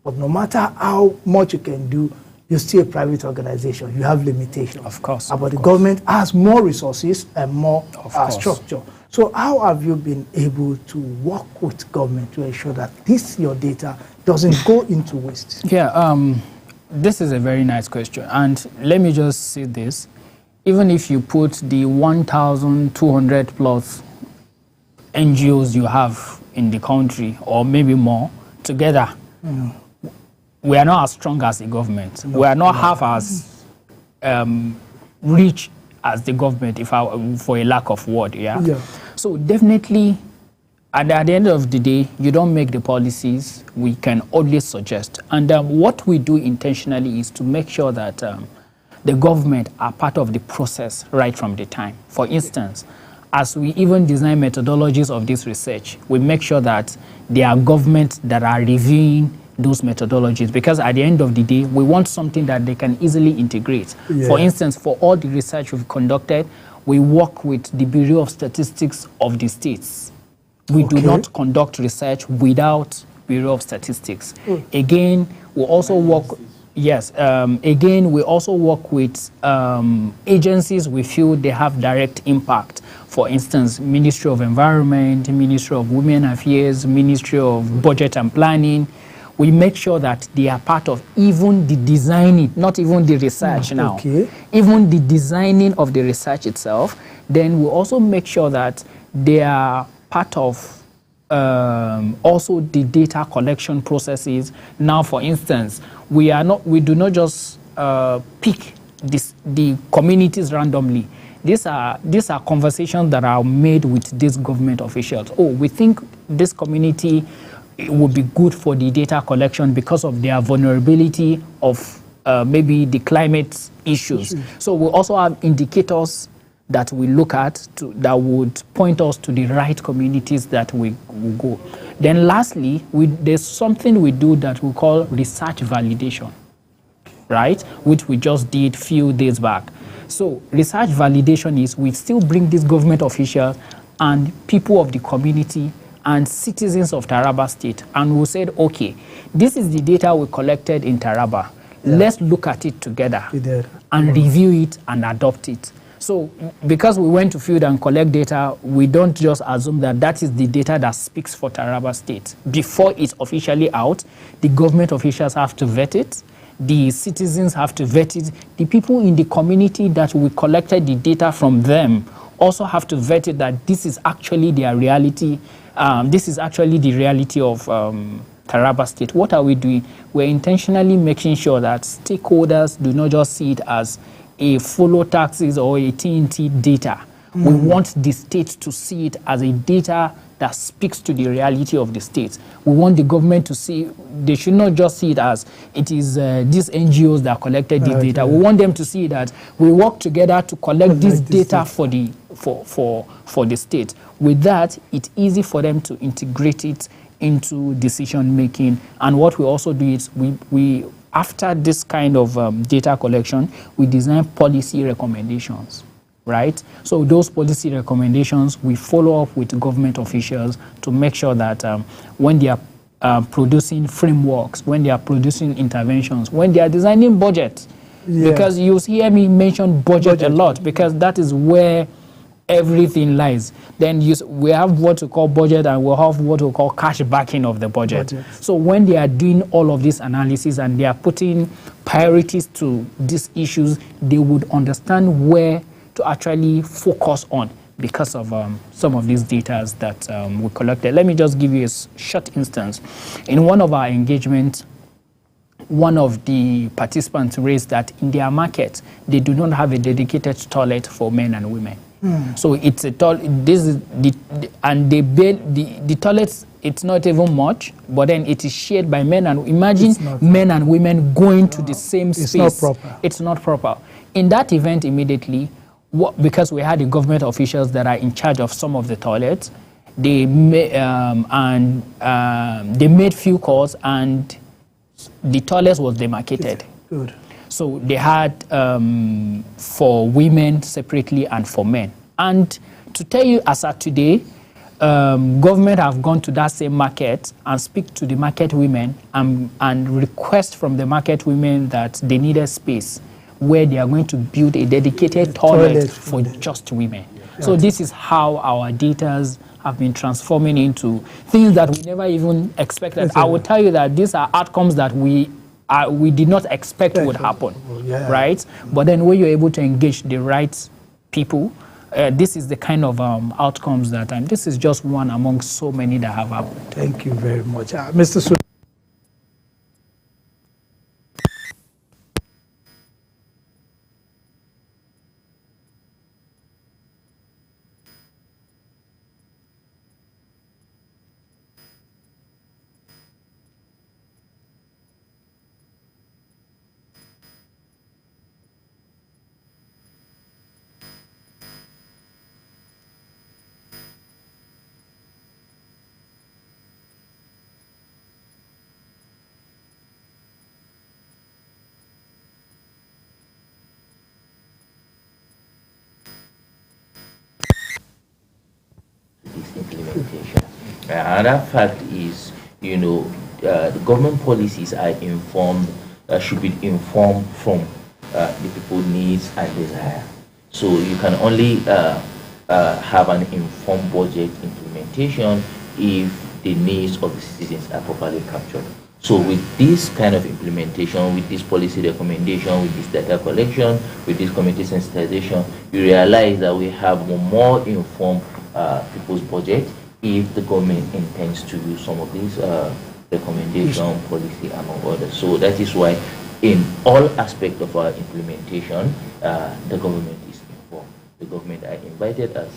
But no matter how much you can do, you're still a private organization. You have limitations. Of course. But the government has more resources and more structure. So how have you been able to work with government to ensure that your data doesn't go into waste? Yeah, this is a very nice question. And let me just say this. Even if you put the 1,200 plus NGOs you have in the country, or maybe more, together, we are not as strong as the government. We are not half as rich as the government, for a lack of word. Yeah. So definitely, at the end of the day, you don't make the policies. We can only suggest. And what we do intentionally is to make sure that the government are part of the process right from the time. For instance, as we even design methodologies of this research, we make sure that there are governments that are reviewing those methodologies, because at the end of the day, we want something that they can easily integrate. Yeah. For instance, for all the research we've conducted, we work with the Bureau of Statistics of the states. We do not conduct research without Bureau of Statistics. Again, we also work. Yes. Again, we also work with agencies we feel they have direct impact. For instance, Ministry of Environment, Ministry of Women Affairs, Ministry of Budget and Planning. We make sure that they are part of even the designing, not even the research now. Even the designing of the research itself. Then we also make sure that they are part of also the data collection processes. Now, for instance, we do not just pick the communities randomly. These are conversations that are made with these government officials. Oh, we think this community, it would be good for the data collection because of their vulnerability of maybe the climate issues. So we also have indicators that we look at that would point us to the right communities that we will go. Then lastly, there's something we do that we call research validation, right? Which we just did a few days back. So research validation is we still bring these government officials and people of the community and citizens of Taraba State, and we said, okay, this is the data we collected in Taraba. Let's look at it together and review it and adopt it. So because we went to field and collect data, we don't just assume that that is the data that speaks for Taraba State. Before it's officially out, the government officials have to vet it. The citizens have to vet it. The people in the community that we collected the data from them also have to vet it, that this is actually their reality. This is actually the reality of Taraba State. What are we doing? We're intentionally making sure that stakeholders do not just see it as a follow taxes or a TNT data. We want the state to see it as a data that speaks to the reality of the state. We want the government to see, they should not just see it as it is these NGOs that collected this data. We want them to see that we work together to collect this data for the state. With that, it's easy for them to integrate it into decision making. And what we also do is we after this kind of data collection, we design policy recommendations, right? So those policy recommendations, we follow up with government officials to make sure that when they are producing frameworks, when they are producing interventions, when they are designing budget, because you hear me mention budget a lot, because that is where everything lies. Then we have what we call budget, and we'll have what we call cash backing of the budget. So when they are doing all of this analysis and they are putting priorities to these issues, they would understand where to actually focus on because of some of these data that we collected. Let me just give you a short instance. In one of our engagements, one of the participants raised that in their market, they do not have a dedicated toilet for men and women. So it's a toilet. This is and they build the toilets. It's not even much, but then it is shared by men and imagine men and women going to the same space. It's not proper. It's not proper. In that event, immediately, because we had the government officials that are in charge of some of the toilets, they made few calls and the toilets was demarcated. Good. So they had for women separately and for men. And to tell you, as of today, government have gone to that same market and speak to the market women and request from the market women that they needed space where they are going to build a dedicated toilet for just women. So this is how our data have been transforming into things that we never even expected. I will tell you that these are outcomes that we did not expect would happen, right? But then when you're able to engage the right people, this is the kind of outcomes that, and this is just one among so many that have happened. Thank you very much. Mr. Su implementation. Another fact is, the government policies are informed, should be informed from the people's needs and desire. So you can only have an informed budget implementation if the needs of the citizens are properly captured. So with this kind of implementation, with this policy recommendation, with this data collection, with this community sensitization, you realize that we have more informed people's budget if the government intends to use some of these recommendation, policy, among others. So that is why in all aspects of our implementation, the government is informed. The government are invited as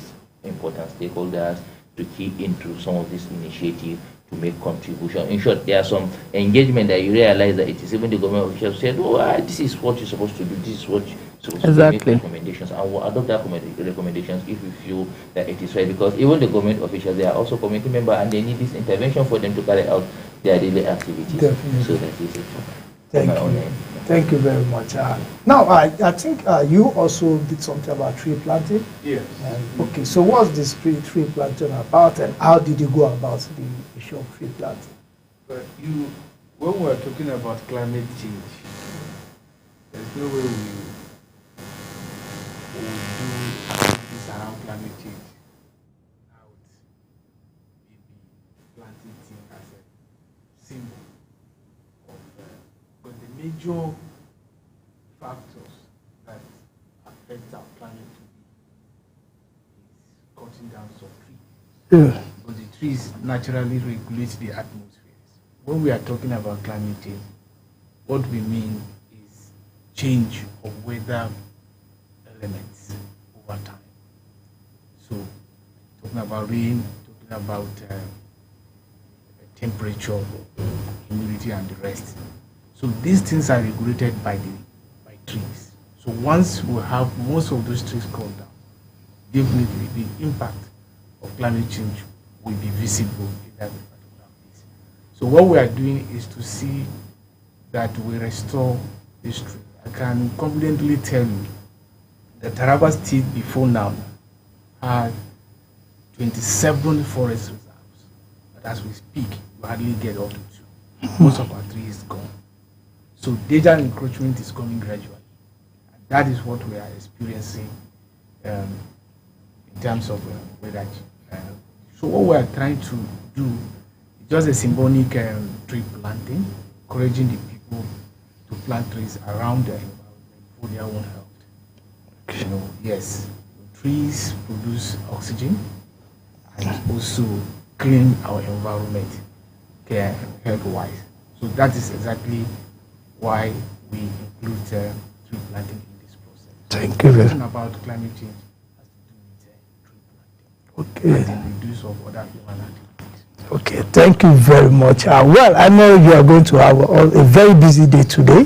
important stakeholders to key into some of this initiative to make contribution. In short, there are some engagement that you realize that it is even the government officials said, oh, this is what you're supposed to do, this is what you're supposed to do, make recommendations, and we'll adopt that recommendations if we feel that it is right, because even the government officials, they are also community members and they need this intervention for them to carry out their daily activities. Definitely. So that is it. Thank you. Thank you very much. Now, I think you also did something about tree planting. Yes. Okay, so what's this tree planting about, and how did you go about the issue of tree planting? But when we're talking about climate change, there's no way we will do this around climate change without maybe planting thing as a symbol. But the major factors that affect our planet is cutting down some trees. Yeah. But the trees naturally regulate the atmosphere. When we are talking about climate change, what we mean is change of weather elements over time. So, talking about rain, talking about temperature, humidity, and the rest. So these things are regulated by trees. So once we have most of those trees cut down, definitely the impact of climate change will be visible in that particular place. So what we are doing is to see that we restore this tree. I can confidently tell you that Taraba State before now had 27 forest reserves, but as we speak, we hardly get up to 2. Most of our trees is gone. So data encroachment is coming gradually. And that is what we are experiencing in terms of weather change. So what we are trying to do is just a symbolic tree planting, encouraging the people to plant trees around the environment for their own health. Yes, trees produce oxygen and also clean our environment health-wise. So that is exactly why we include tree planting in this process. Thank you. Talking about climate change has to do with tree planting. Okay. And the reduce of other human activities. Okay, thank you very much. Well, I know you are going to have a very busy day today.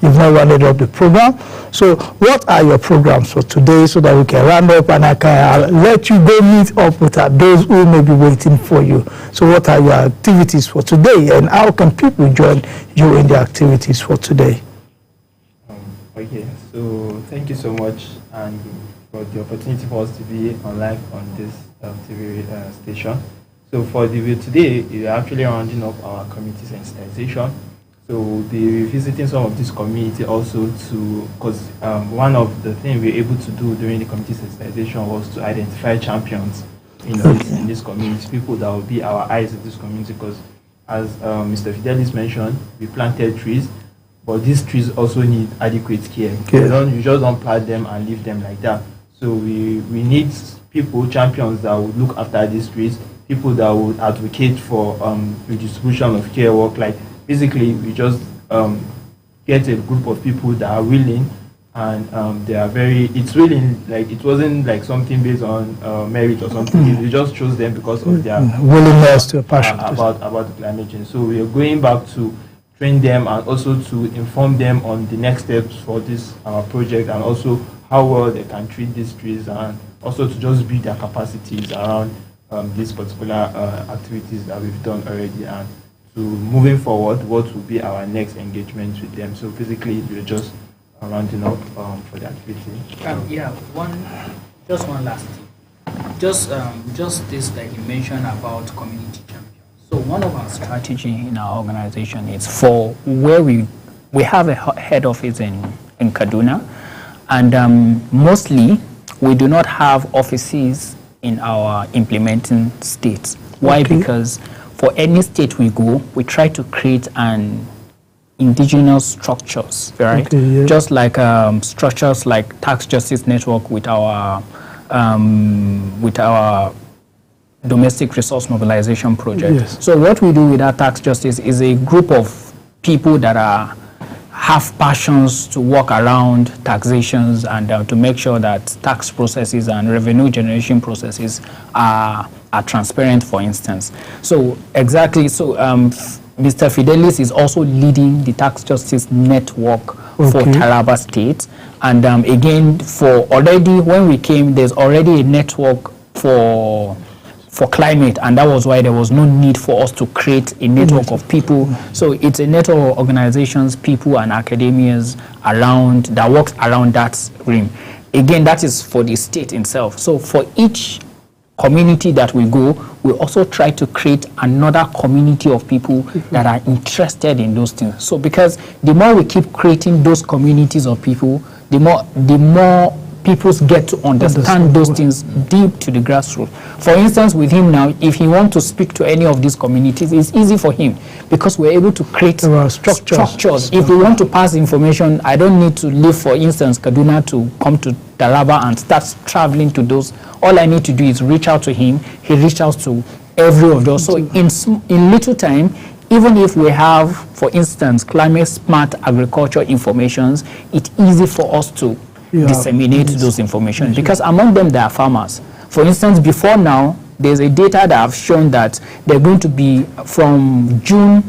You've not rounded up the program. So what are your programs for today so that we can round up and I can let you go meet up with those who may be waiting for you? So what are your activities for today and how can people join you in the activities for today? Okay, so thank you so much and for the opportunity for us to be on live on this TV station. So for the video today, we are actually rounding up our community sensitization. So we'll be revisiting some of this community also because one of the things we were able to do during the community sensitization was to identify champions in this community, people that will be our eyes in this community, because as Mr. Fidelis mentioned, we planted trees, but these trees also need adequate care. You just don't plant them and leave them like that. So we need people, champions that will look after these trees, people that would advocate for redistribution of care work. Like basically, we just get a group of people that are willing, and they are it's willing. Like it wasn't like something based on merit or something. We just chose them because of their willingness to passion about the climate change. So we are going back to train them and also to inform them on the next steps for this project, and also how well they can treat these trees, and also to just build their capacities around these particular activities that we've done already, and to moving forward, what will be our next engagement with them. So basically, we're just rounding up for the activity. Just one last thing. just this that you mentioned about community champions. So one of our strategy in our organization is for where we have a head office in Kaduna, and mostly we do not have offices in our implementing states. Why? Okay. Because for any state we go, we try to create an indigenous structures, right? Okay, yeah. Just like structures like Tax Justice Network with our domestic resource mobilization project. Yes. So what we do with our Tax Justice is a group of people that have passions to work around taxations and to make sure that tax processes and revenue generation processes are transparent, for instance. So exactly, so Mr. Fidelis is also leading the Tax Justice Network for Taraba State. And again, for already, when we came, there's already a network for climate, and that was why there was no need for us to create a network of people. So it's a network of organizations, people and academias around, that works around that rim. Again, that is for the state itself. So for each community that we go, we also try to create another community of people that are interested in those things. So because the more we keep creating those communities of people, the more people get to understand those things deep to the grassroots. For instance, with him now, if he wants to speak to any of these communities, it's easy for him because we're able to create structures. If we want to pass information, I don't need to leave, for instance, Kaduna to come to Taraba and start traveling to those. All I need to do is reach out to him. He reaches out to every of those. So in little time, even if we have, for instance, climate smart agriculture informations, it's easy for us to disseminate those information because among them there are farmers. For instance, before now, there's a data that have shown that they're going to be from June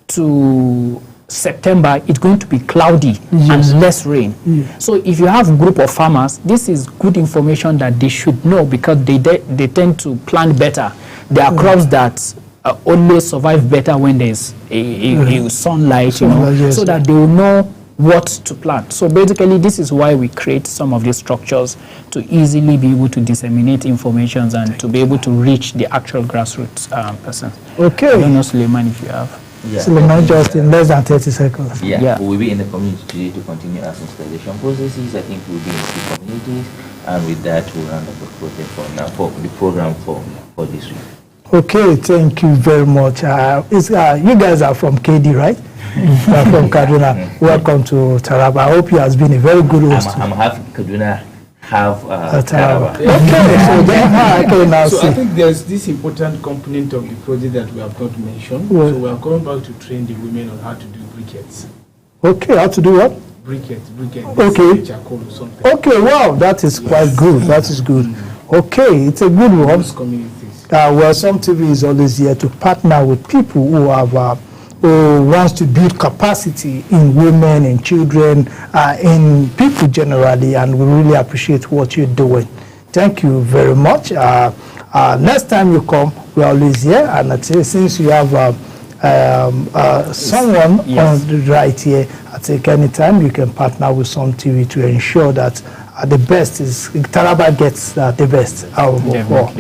to September, it's going to be cloudy and less rain. So if you have a group of farmers, this is good information that they should know because they tend to plant better. There are crops that only survive better when there's a sunlight, so that they will know what to plant. So basically, this is why we create some of these structures to easily be able to disseminate information and to be able to reach the actual grassroots person. Okay. I don't know, Suleiman, if you have. Yeah. Suleiman, just in less than 30 seconds. Yeah. We will be in the community today to continue our installation processes. I think we'll be in the communities, and with that, we'll round up the project for now, for the program for this week. Okay, thank you very much. You guys are from KD, right? From Kaduna. Welcome to Taraba. I hope you has been a very good host. I'm half Kaduna, half Taraba. So I think there's this important component of the project that we have not mentioned. So we are coming back to train the women on how to do briquettes. Okay, how to do what? Briquettes. Okay. Charcoal or something. Okay, wow, that is quite good. That is good. Okay, it's a good one. Communities. Well, Some TV is always here to partner with people who have who wants to build capacity in women, in children, in people generally, and we really appreciate what you're doing. Thank you very much. Next time you come, we're always here, and I'd say since you have someone on the right here, I think anytime you can partner with Some TV to ensure that the best is Taraba gets the best out of all.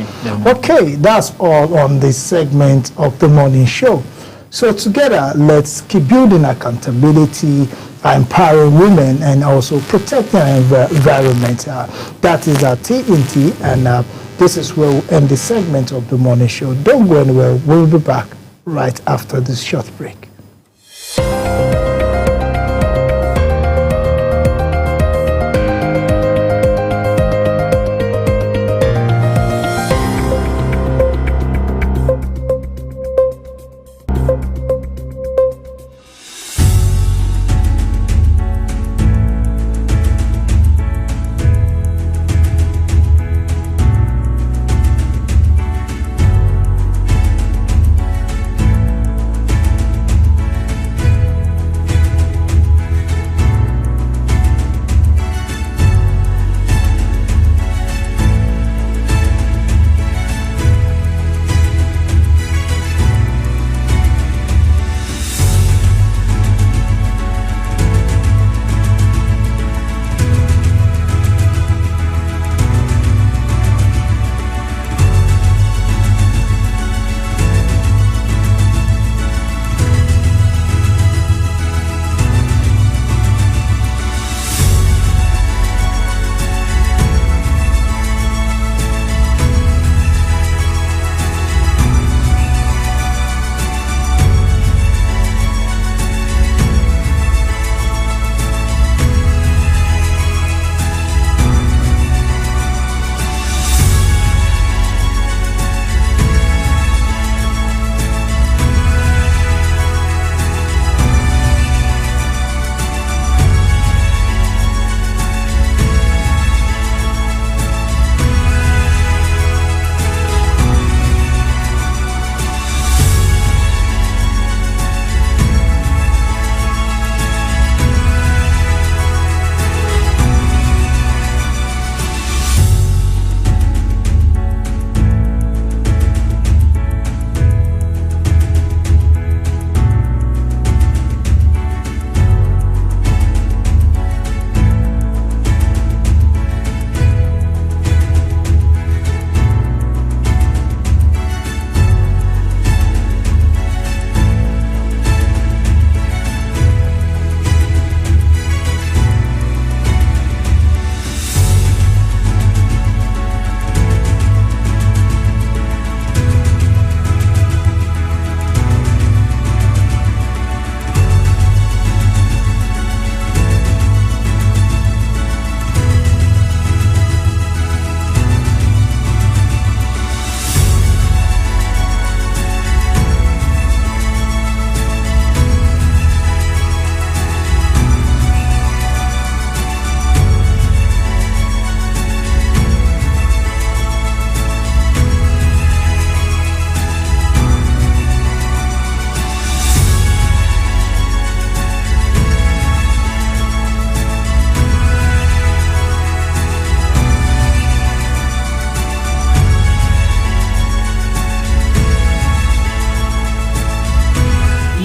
Okay, that's all on this segment of the morning show. So together, let's keep building accountability, empowering women, and also protecting our environment. That is our TNT, and this is where we'll end the segment of the morning show. Don't go anywhere. We'll be back right after this short break.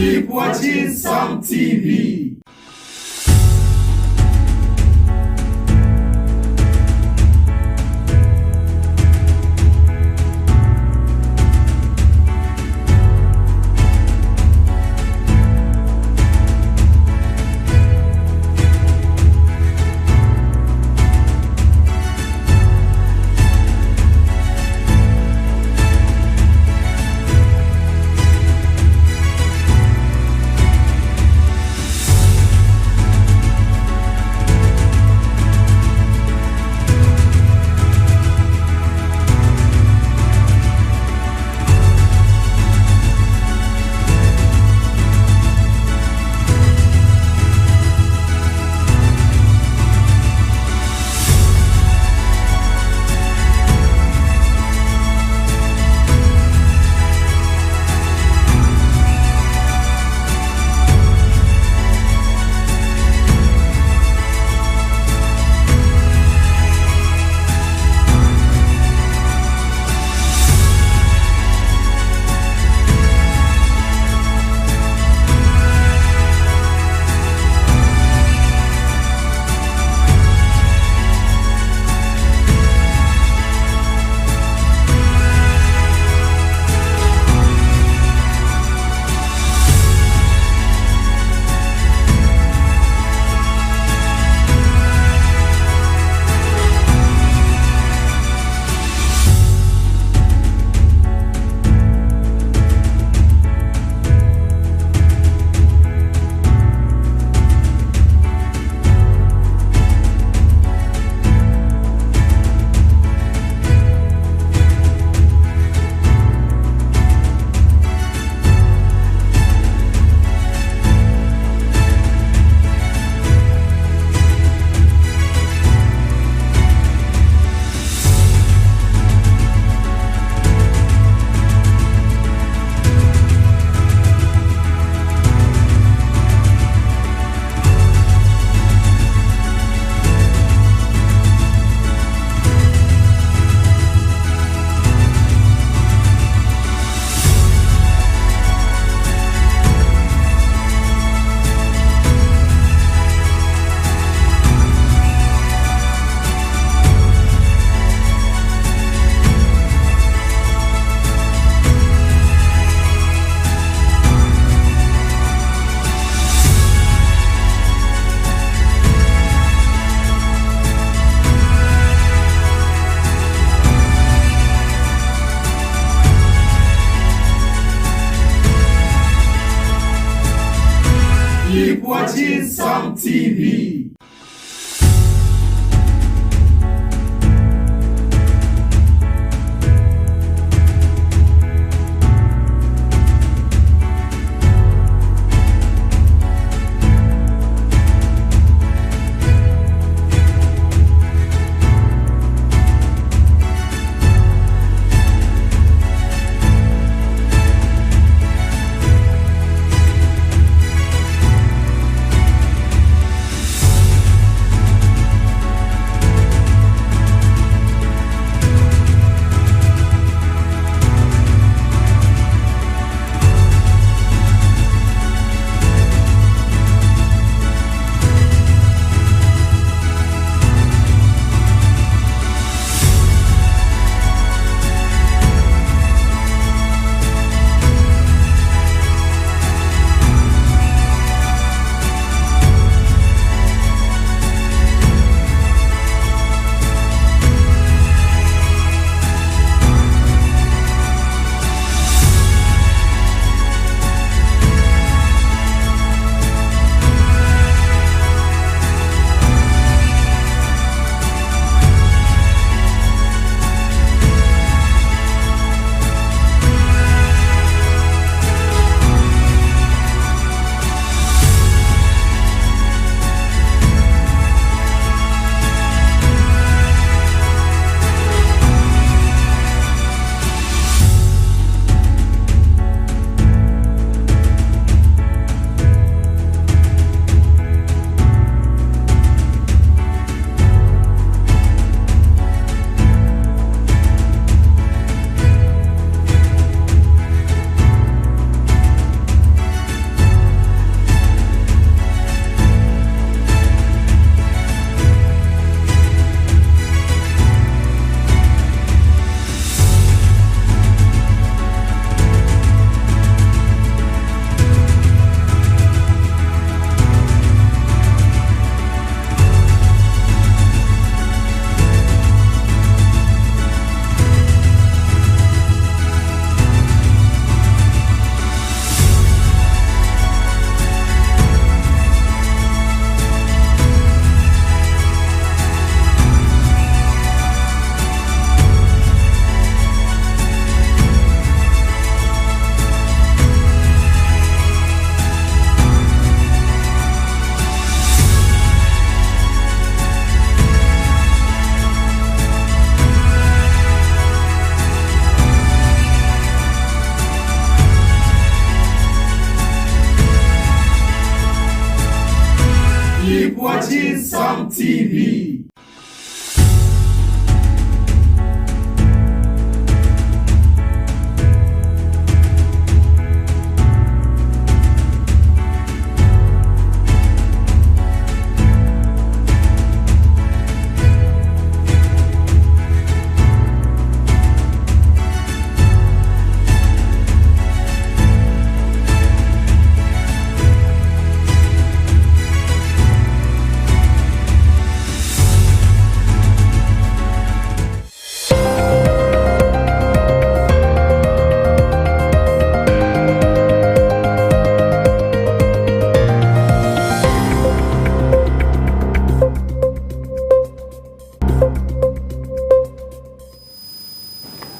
Keep watching Sam TV. Keep watching Sam TV. Sam TV.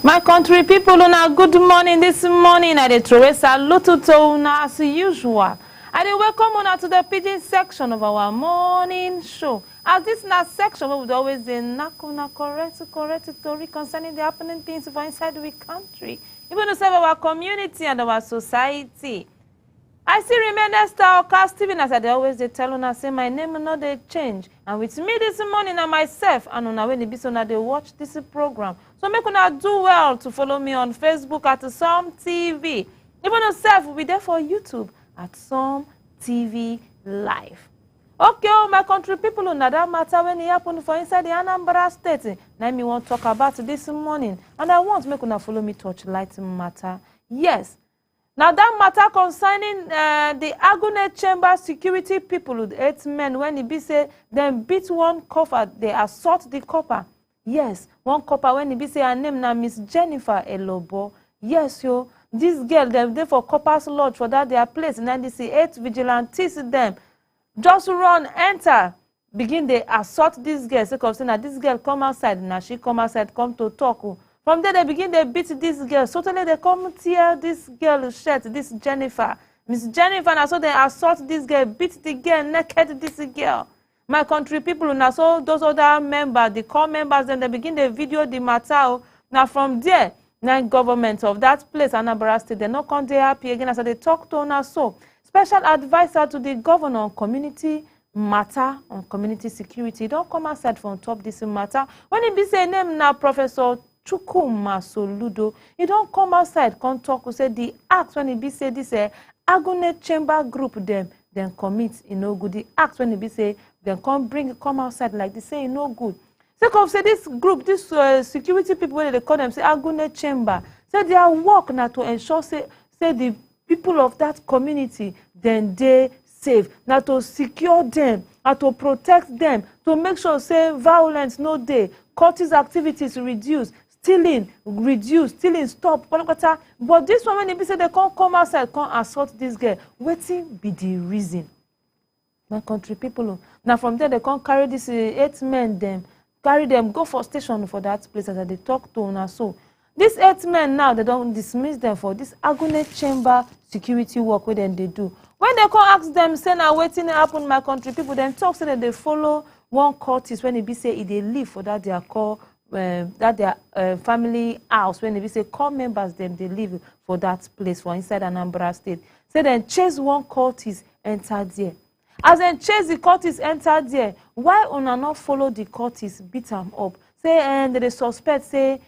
My country people, una good morning. This morning I dey throw a salute to una as usual. I dey welcome una to the pidgin section of our morning show. As this na section where we always dey knack una correct story concerning the happening things for inside the country, even to serve our community and our society. I still remain Esther Oka Stephen, as I always dey tell una say my name no dey change. And with me this morning and myself and una when be so una dey watch this program. So make una do well to follow me on Facebook at Sam TV. Even yourself will be there for YouTube at Sam TV Live. Okay, oh my country people, una that matter when it happen for inside the Anambra State. Now me want to talk about this morning. And I want make una follow me touch light matter. Yes. Now that matter concerning the Agune Chamber security people with 8 men when it be say them beat one copper, they assault the copper. Yes, one copper when it be say her name now Miss Jennifer Elobo. Yes, yo, this girl them there for Copper's Lodge for that their place. And then they see 8 vigilantes them just run enter begin they assault this girl. So come say now this girl come outside now she come outside come to talk. From there, they begin to beat this girl. Suddenly, they come tear this girl's shirt, this Jennifer. Miss Jennifer, and so they assault this girl, beat the girl, naked this girl. My country people, and so those other members, the core members, then they begin to video the matter. Now, from there, now government of that place, Anambra State, they're not going to happy again. As they talk to us, so special advisor to the governor on community matter, on community security. Don't come outside from top this matter. When it be say name now, Professor Chukuma Soludo, you don't come outside, come talk, say the act when it be say this Agune Chamber group them commit no good. The act when it be say then come outside like they say no good. Say this group, this security people when they call them say Agune Chamber, say their work now to ensure say the people of that community then they safe, now to secure them, and to protect them, to make sure say violence no day, cultist activities reduce, stealing reduce, stealing stop. But this one when they say they can't come outside, can't assault this girl. Waiting be the reason. My country people. Now from there they can't carry this 8 men them, carry them, go for station for that place that they talk to now. So these 8 men now they don't dismiss them for this Agune Chamber security work where then they do. When they come ask them, say now waiting happen, my country people, then talk say that they follow one cultist when they be say they live for that their call that their family house when they be say call members them they live for that place for inside Anambra State. Say then chase one cultist enter there. As then chase the cultist enter there, why una not follow the cultist beat them up? Say they suspect say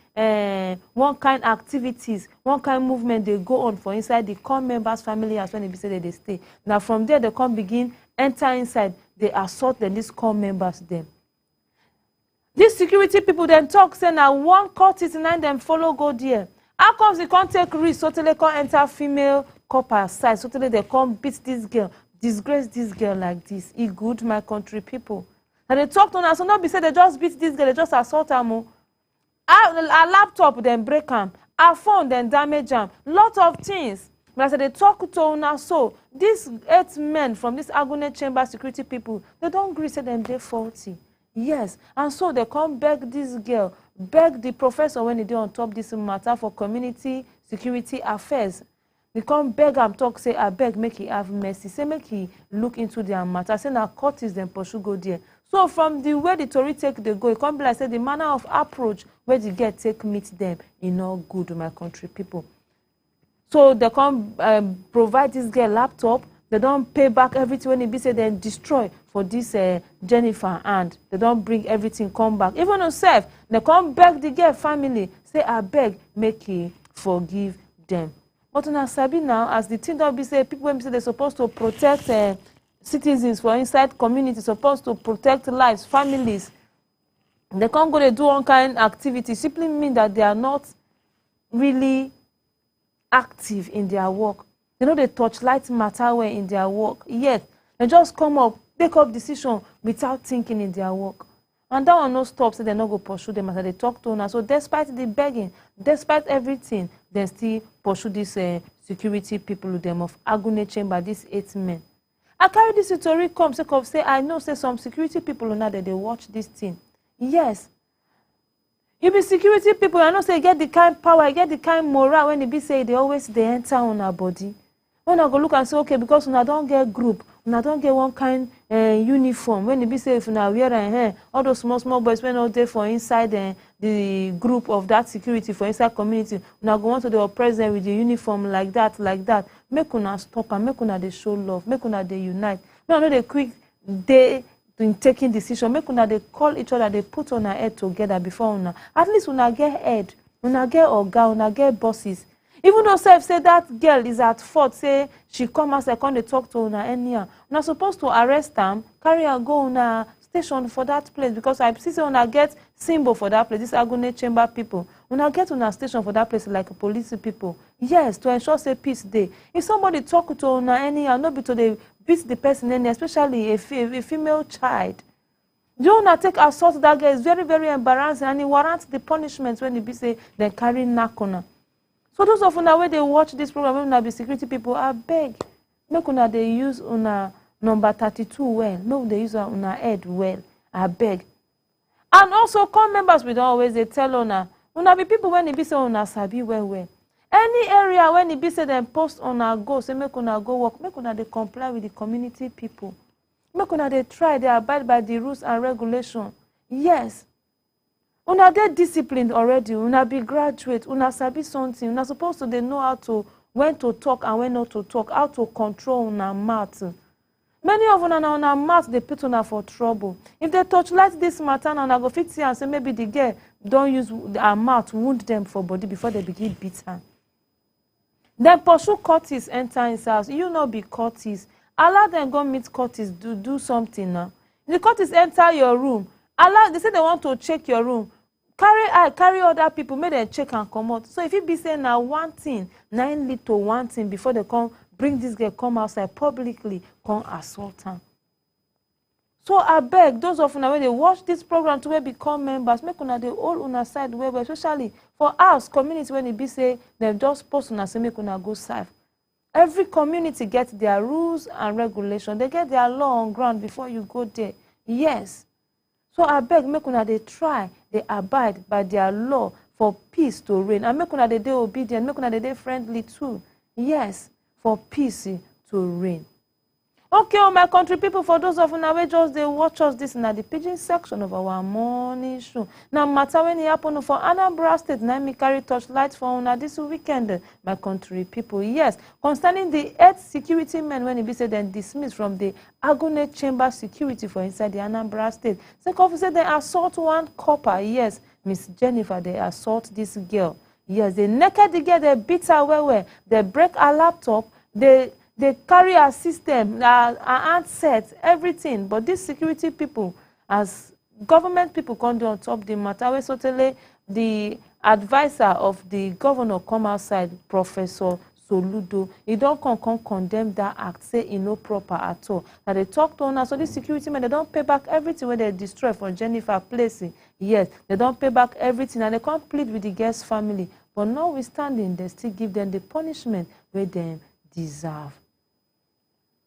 one kind activities, one kind movement they go on for inside the core members' family house when they be say that they stay. Now from there they come begin enter inside, they assault them, these core members them. These security people then talk say now one cultist and them follow go there. How comes they can't take risk so they can't enter female copper side, so they can't beat this girl, disgrace this girl like this. It good, my country people. And they talk to us, so not be said they just beat this girl, they just assault her. Our laptop then break them, our phone then damage them, lot of things. But as they talk to us, so these 8 men from this Agune Chamber security people, they don't agree say them they faulty. Yes, and so they come beg this girl, beg the professor when he did on top this matter for community security affairs. They come beg and talk, say, I beg, make he have mercy. Say, make he look into their matter. Say, now cultists then pursue go there. So from the way the Tory take the go, it come be like, say, the manner of approach where the girl take meet them, not good, my country people. So they come provide this girl laptop. They don't pay back everything when it be say then destroy. for this Jennifer, and they don't bring everything come back. Even yourself, they come beg the girl family, say, I beg, make he forgive them. But on Sabi now, as the thing don't be say, people when say they're supposed to protect citizens for inside community, supposed to protect lives, families, they can't go to do one kind of activity, simply mean that they are not really active in their work. You know, they touchlight matter well in their work, yet they just come up, take up decision without thinking in their work. And that one no stop, so they not go pursue them as they talk to us. So despite the begging, despite everything, they still pursue these security people with them of Agune Chamber, these 8 men. I carry this story come, say I know say some security people now that they watch this thing. Yes. You be security people, I know say get the kind power, get the kind morale when they be say they always they enter on our body. When I go look and say, okay, because when I don't get group, when I don't get one kind uniform, when they be say if I wear all those small boys when out there for inside the group of that security for inside community, when I go on to the president with the uniform like that, make una stop and make una they show love, make una they unite. Make una they quick they in taking decision, make una they call each other, they put on our head together before una. At least una get head, una get organ, una get bosses. Even though self say that girl is at fault, say she come as I come to talk to una anyhow. Una supposed to arrest them, carry her go una station for that place because I see say una get symbol for that place. This Agune Chamber people, una get una station for that place like police people. Yes, to ensure say peace day. If somebody talk to una anyhow, not be to they beat the person anyhow, especially a female child. You not take assault that girl is very, very embarrassing and it warrants the punishment when it be say they carry knack on her. So those of una where they watch this program, when una be security people, I beg, make una they use una number 32 well, make they use una head well, I beg. And also, come members, we don't always they tell una be people when it be say una sabi well. Any area when it be say them post una go, say make una go work, make una they comply with the community people. Make una they try, they abide by the rules and regulation. Yes. Una they disciplined already, una be graduate, una sabi something, una supposed to they know how to, when to talk and when not to talk, how to control una mouth. Many of una mouth, they put una for trouble. If they touch like this matter, and I go fit see and say maybe the girl don't use her mouth, wound them for body before they begin beat her. Then pursue Curtis enter his house. You not be Curtis. Allow them go meet Curtis, do something now. The Curtis enter your room. They say they want to check your room. Carry other people, make them check and come out. So if you be saying now one thing, 9 lead to one thing before they come, bring this girl, come outside publicly, come assault her. So I beg those of una when they watch this program to become members, make una they all una side where especially for us community when it be say they just post una say make una go serve. Every community gets their rules and regulations. They get their law on ground before you go there. Yes. So I beg, make una they try, they abide by their law for peace to reign. And make una they obedient, make una they friendly too. Yes, for peace to reign. Okay, my country people, for those of una who just they watch us this in the pidgin section of our morning show. Now matter when it happen for Anambra State, now me carry torchlight for una this weekend, my country people. Yes, concerning the 8 security men when it be said then dismissed from the Agune Chamber security for inside the Anambra State. Second say they assault one copper. Yes, Miss Jennifer, they assault this girl. Yes, they naked the girl, they beat her well. They break her laptop. They carry a system, a handset, everything. But these security people, as government people come on top the matter, we certainly the advisor of the governor come outside, Professor Soludo, he don't come condemn that act, say it no proper at all. Now they talk to us, so these security men, they don't pay back everything when they destroy for Jennifer place. Yes, they don't pay back everything and they can't plead with the guest family. But notwithstanding, they still give them the punishment where they deserve.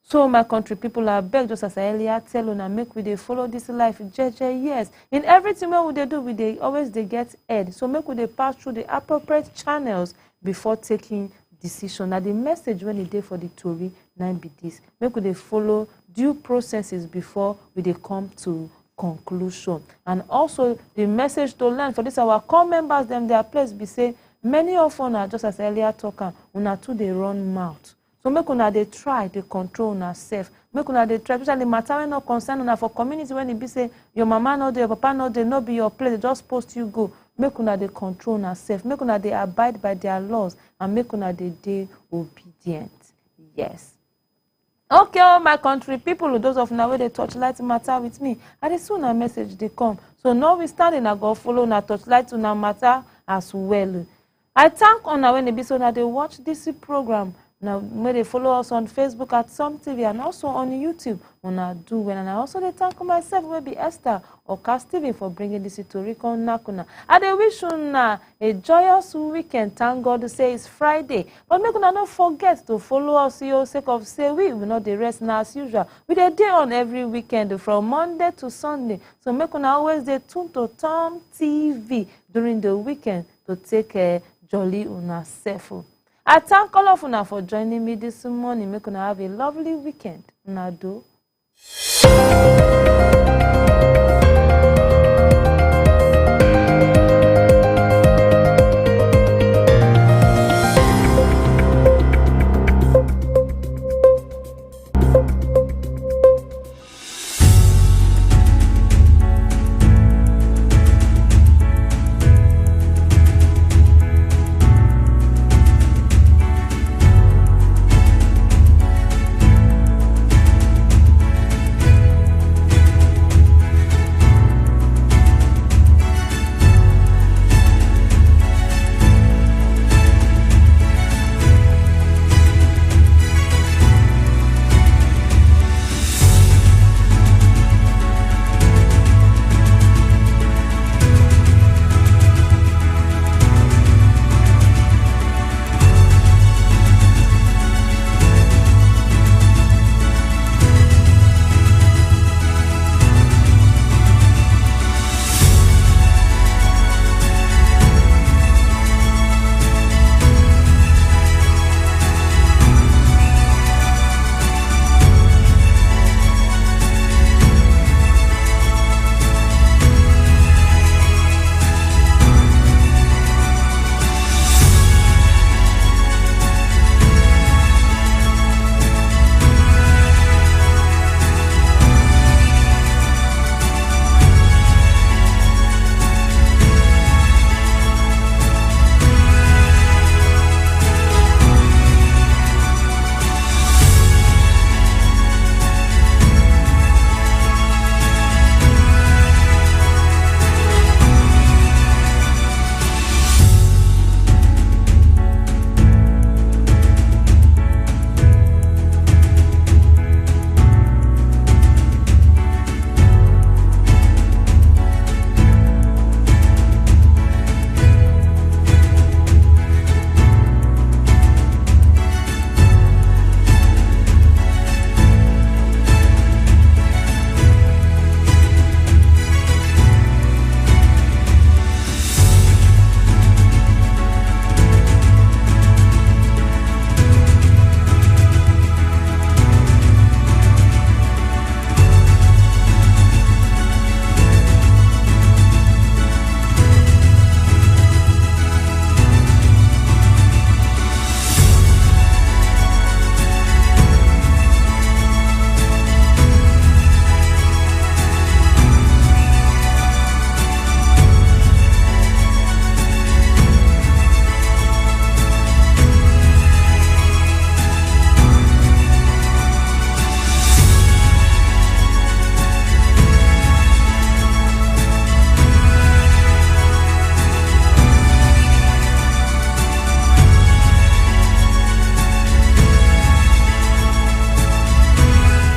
So my country people are beg, just as I earlier tell you, make we they follow this life. Yes. In everything what they do, they always get aid. So make we they pass through the appropriate channels before taking decision. Now the message when they for the Tory, now be this. Make we they follow due processes before we they come to conclusion. And also the message to learn for this our core members, them their place be say, many of una, just as earlier talking, una too they run mouth. So make una dey try to control una self. Make una dey try, especially matter when no concern una for community when it be say your mama no dey, your papa no dey, no be your place, they just post you go. Make una dey control una self. Make una dey abide by their laws and make una dey obedient. Yes. Okay, all my country people, those of una where they touchlight matter with me, I dey soon a message they come. So notwithstanding, I go follow una touchlight una matter as well. I thank una when they be so that they watch this program. Now, may they follow us on Facebook at Some TV and also on YouTube. Una do well. And I also they thank myself, maybe Esther or Cast TV for bringing this to Rico Nakuna. And they wish una a joyous weekend. Thank God to say it's Friday. But make una not forget to follow us your sake of say we will not the rest now as usual. We dey day on every weekend from Monday to Sunday. So make una always dey tune to Tom TV during the weekend to take a jolly una self. I thank all of una for joining me this morning. Make una have a lovely weekend. Una do.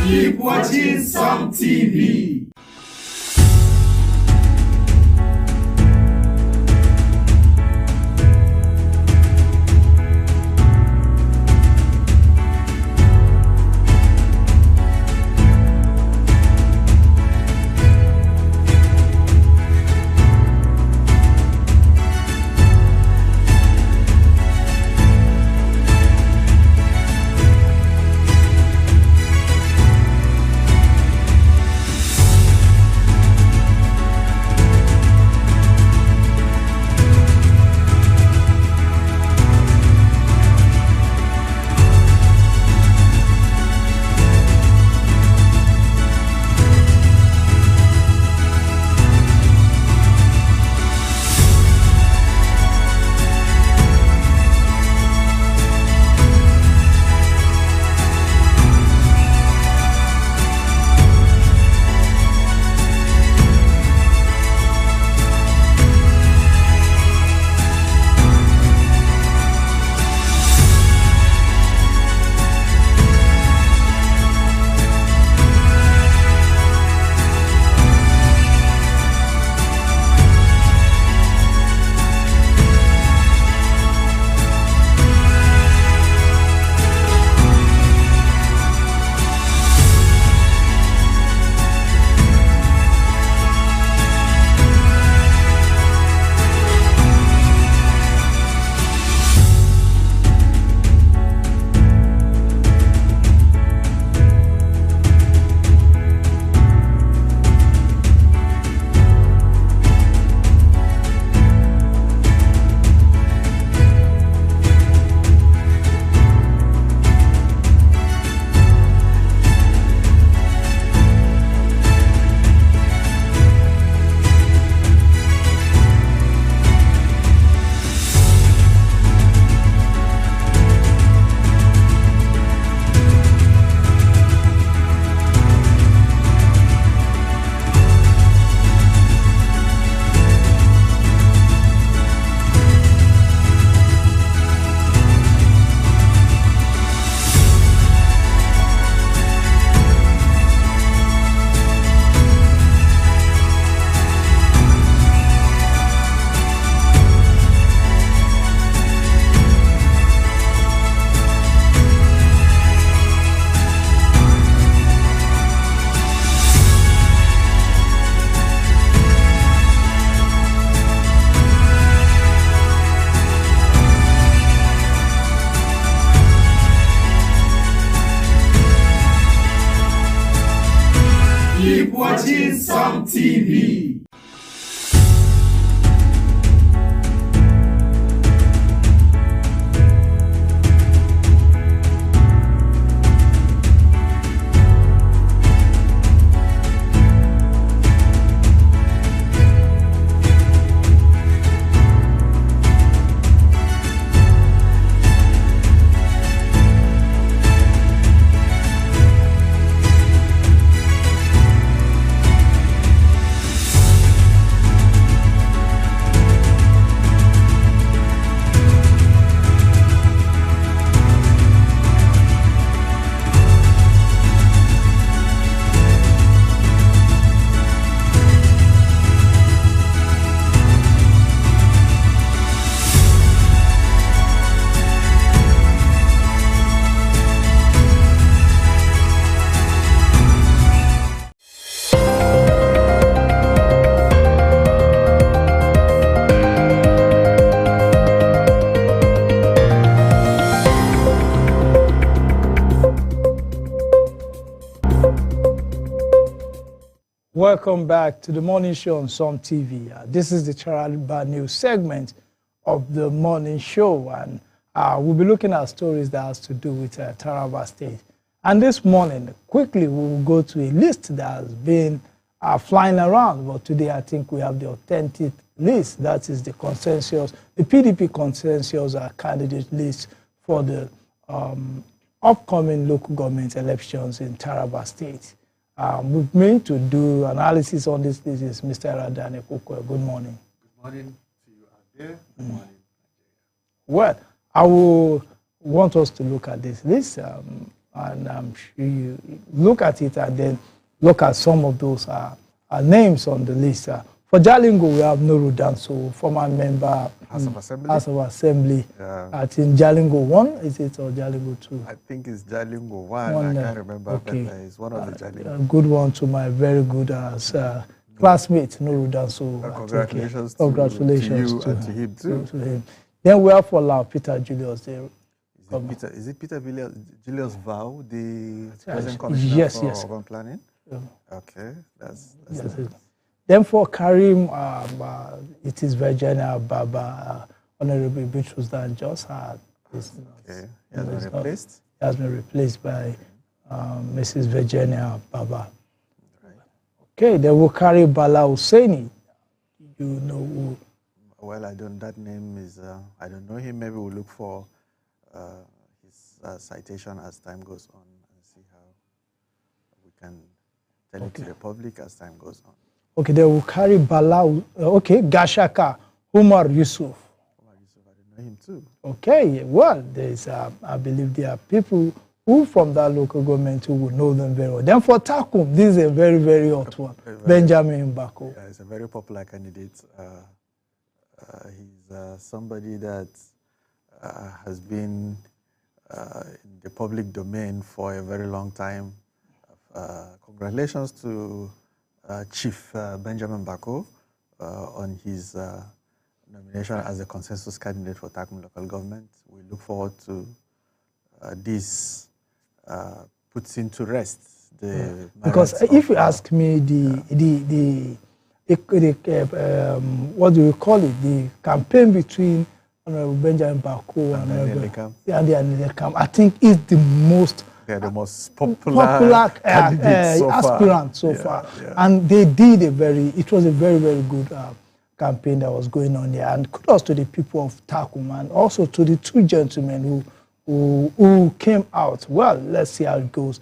Keep watching Some TV. watching Sam TV. Welcome back to the morning show on Sam TV. This is the Taraba News segment of the morning show, and we'll be looking at stories that has to do with Taraba State. And this morning, quickly, we will go to a list that has been flying around, but today I think we have the authentic list. That is the consensus, the PDP consensus candidate list for the upcoming local government elections in Taraba State. With me to do analysis on this list is Mr. Radane Kukwe. Good morning. Good morning to you out there. Good morning. Well, I will want us to look at this list, and I'm sure you look at it and then look at some of those names on the list. For Jalingo, we have Nuru Danso, former member House of Assembly. House of Assembly. Yeah. I think Jalingo 1, is it, or Jalingo 2? I think it's Jalingo 1. I can't remember, okay. but it's one of the Jalingo. A good one to my very good classmate, Nuru Danso. Congratulations, congratulations to you and to him, too. To him. Then we have for now Peter Julius there. Is it Peter Julius Vow, the present commissioner yes, for yes. urban planning? Yeah. Okay, that's yes, it. Then for Karim, it is Virginia Baba, Honorable Beatrice Dan Joss. Okay, he has been replaced? He has been replaced by Mrs. Virginia Baba. Right. Okay, then we'll carry Bala Hussaini. You know who? Well, that name is, I don't know him. Maybe we'll look for his citation as time goes on and see how we can tell it to the public as time goes on. Okay, they will carry Bala, Gashaka, Umar Yusuf. Umar Yusuf, I don't know him too. Okay, well, there's, I believe there are people who from that local government who will know them very well. Then for Takum, this is a very, very hot one, Benjamin Mbako. Yeah, he's a very popular candidate. He's somebody that has been in the public domain for a very long time. Congratulations to Chief Benjamin Mbako on his nomination as a consensus candidate for Takum local government. We look forward to this puts into rest the because if you ask me what do you call it, the campaign between Honorable Benjamin Mbako and Anelekam, I think is the most popular aspirant so far. Yeah. And they did it was a very, very good campaign that was going on here. And kudos to the people of Takum and also to the two gentlemen who came out. Well, let's see how it goes.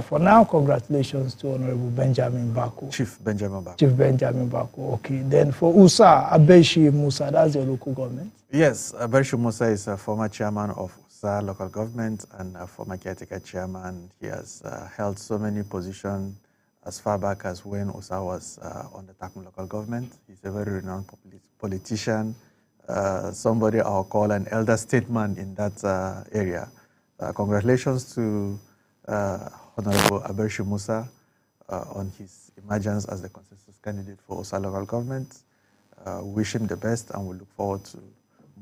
For now, congratulations to Honorable Benjamin Mbako. Chief Benjamin Mbako. Chief Benjamin Mbako, okay. Then for USA, Abeshi Musa, that's your local government? Yes, Abeshi Musa is a former chairman of USA local government and a former caretaker chairman. He has held so many positions as far back as when USA was on the Takum local government. He's a very renowned politician, somebody I'll call an elder statesman in that area. Congratulations to Honorable Abeshi Musa on his emergence as the consensus candidate for USA local government. Wish him the best and we look forward to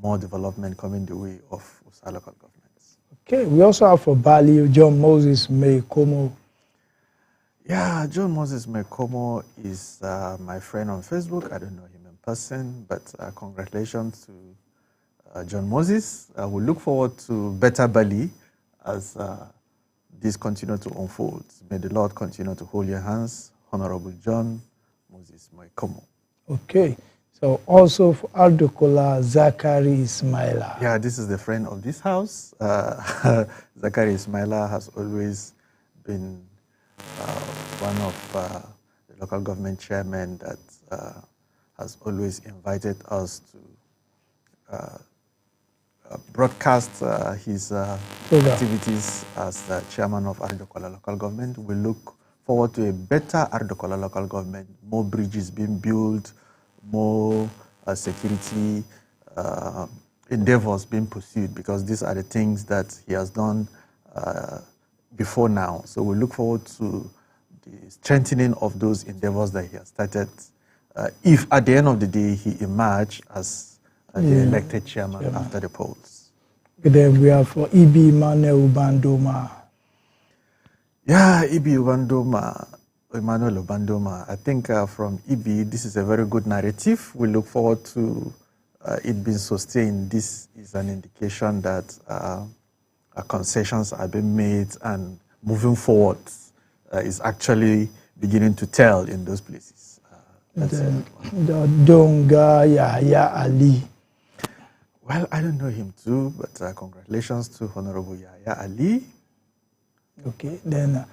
more development coming the way of USA local governments. Okay, we also have for Bali, John Moses May Como. Yeah, John Moses Mekomo is my friend on Facebook. I don't know him in person, but congratulations to John Moses. We look forward to better Bali as this continue to unfold. May the Lord continue to hold your hands, Honorable John Moses Mekomo. Okay. So also for Ardokola Zachary Ismaila. Yeah, this is the friend of this house. Zachary Ismaila has always been one of the local government chairmen that has always invited us to broadcast his activities as the chairman of Ardokola local government. We look forward to a better Ardokola local government, more bridges being built, more security endeavors being pursued, because these are the things that he has done before now. So we look forward to the strengthening of those endeavors that he has started, if at the end of the day he emerged as the elected chairman after the polls. Then we have for Ibi Emmanuel Ubandoma. Yeah, Ibi Ubandoma. Emmanuel Obandoma. I think from EB, this is a very good narrative. We look forward to it being sustained. This is an indication that concessions are being made, and moving forward is actually beginning to tell in those places. The Donga Yahya Ali. Well, I don't know him too, but congratulations to Honorable Yahya Ali. Okay, then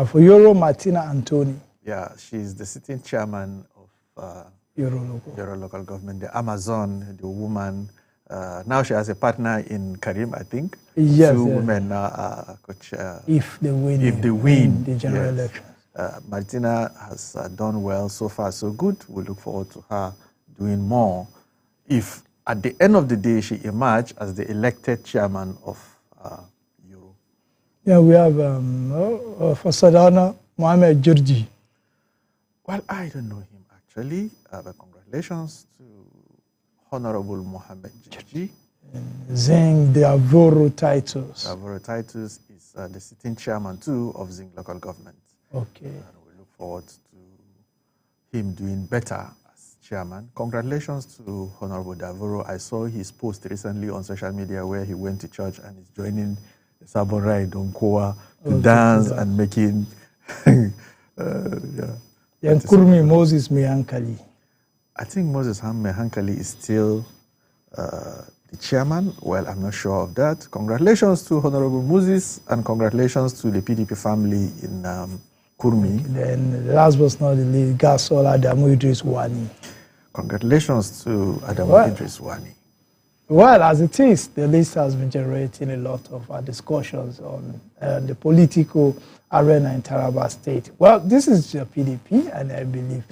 for Yoro Martina Antoni. Yeah, she's the sitting chairman of Yoro local government, the Amazon, the woman. Now she has a partner in Karim, I think. Yes. Two women now are if they win the general elections. Martina has done well so far, so good. We look forward to her doing more. If at the end of the day she emerged as the elected chairman of Yoro. Yeah, we have for Sadana Mohamed Georgi. Well, I don't know him actually, but congratulations to Honorable Mohamed Georgi. Zeng Davoro Titus. Davoro Titus is the sitting chairman too of Zing local government. Okay. And we look forward to him doing better as chairman. Congratulations to Honorable Davoro. I saw his post recently on social media where he went to church and is joining the Samurai Donkoa to dance and making. Kurmi Moses Mehankali. I think Moses Mehankali is still the chairman. Well, I'm not sure of that. Congratulations to Honorable Moses, and congratulations to the PDP family in Kurmi. Then last but not the least, Gasol Adamu Idris Wani. Congratulations to Adamu Idris Wani. Well, as it is, the list has been generating a lot of discussions on the political arena in Taraba State. Well, this is the PDP, and I believe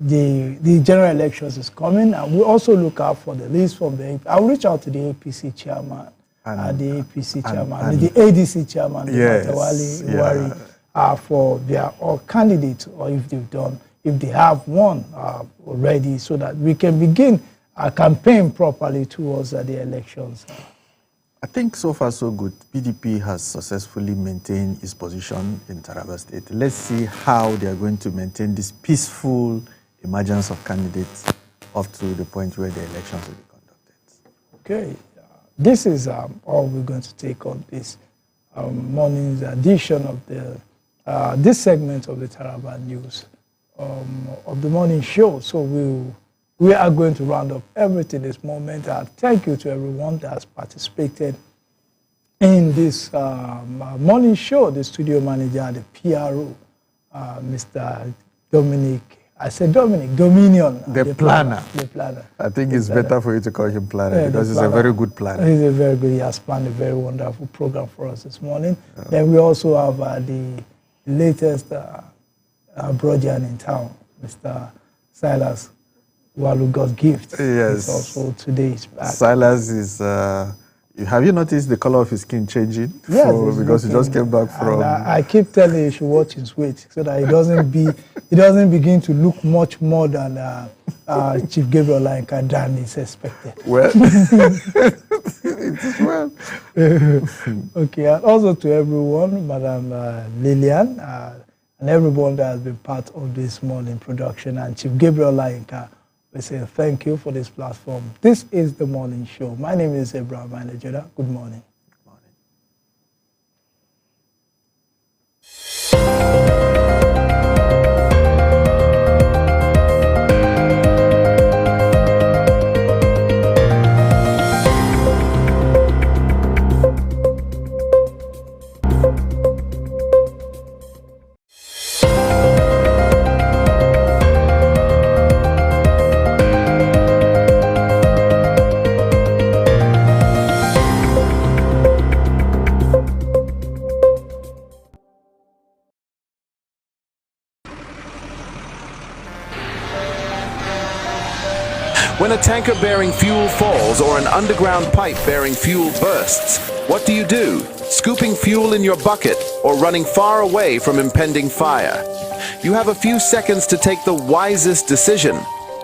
the general elections is coming, and we also look out for the list from the. I'll reach out to the APC chairman, the APC chairman, the ADC chairman, Matawali Iwari, for their candidates, or if they have one already, so that we can begin a campaign properly towards the elections. I think so far so good. PDP has successfully maintained its position in Taraba State. Let's see how they are going to maintain this peaceful emergence of candidates up to the point where the elections will be conducted. Okay, this is all we're going to take on this morning's edition of the this segment of the Taraba News of the morning show. So we are going to round up everything this moment. Thank you to everyone that has participated in this morning show. The studio manager, the PRO, Mr. Dominic. I said Dominic, Dominion. The planner. The planner. I think it's better for you to call him planner, because he's a very good planner. He's a very good, he has planned a very wonderful program for us this morning. Then we also have the latest broadcast in town, Mr. Silas Walu God's gift. Yes. It's also today's back. Silas is. Have you noticed the color of his skin changing? Yes. Because he just came back from. I keep telling you, he should watch his weight so that he doesn't begin to look much more than Chief Gabriel Lanka than is expected. Well, it is well. Okay, and also to everyone, Madam Lillian, and everyone that has been part of this morning production, and Chief Gabriel Lainka. We say thank you for this platform. This is The Morning Show. My name is Abraham Manajoda. Good morning. When a tanker bearing fuel falls or an underground pipe bearing fuel bursts, what do? Scooping fuel in your bucket or running far away from impending fire? You have a few seconds to take the wisest decision.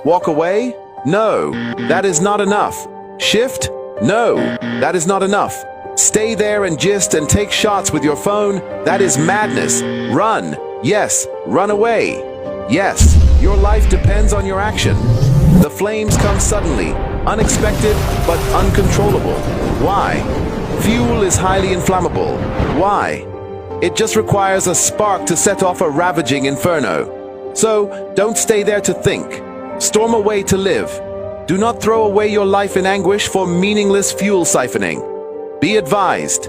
Walk away? No, that is not enough. Shift? No, that is not enough. Stay there and gist and take shots with your phone? That is madness. Run. Yes, run away. Yes, your life depends on your action. The flames come suddenly, unexpected but uncontrollable. Why? Fuel is highly inflammable. Why? It just requires a spark to set off a ravaging inferno. So, don't stay there to think. Storm away to live. Do not throw away your life in anguish for meaningless fuel siphoning. Be advised.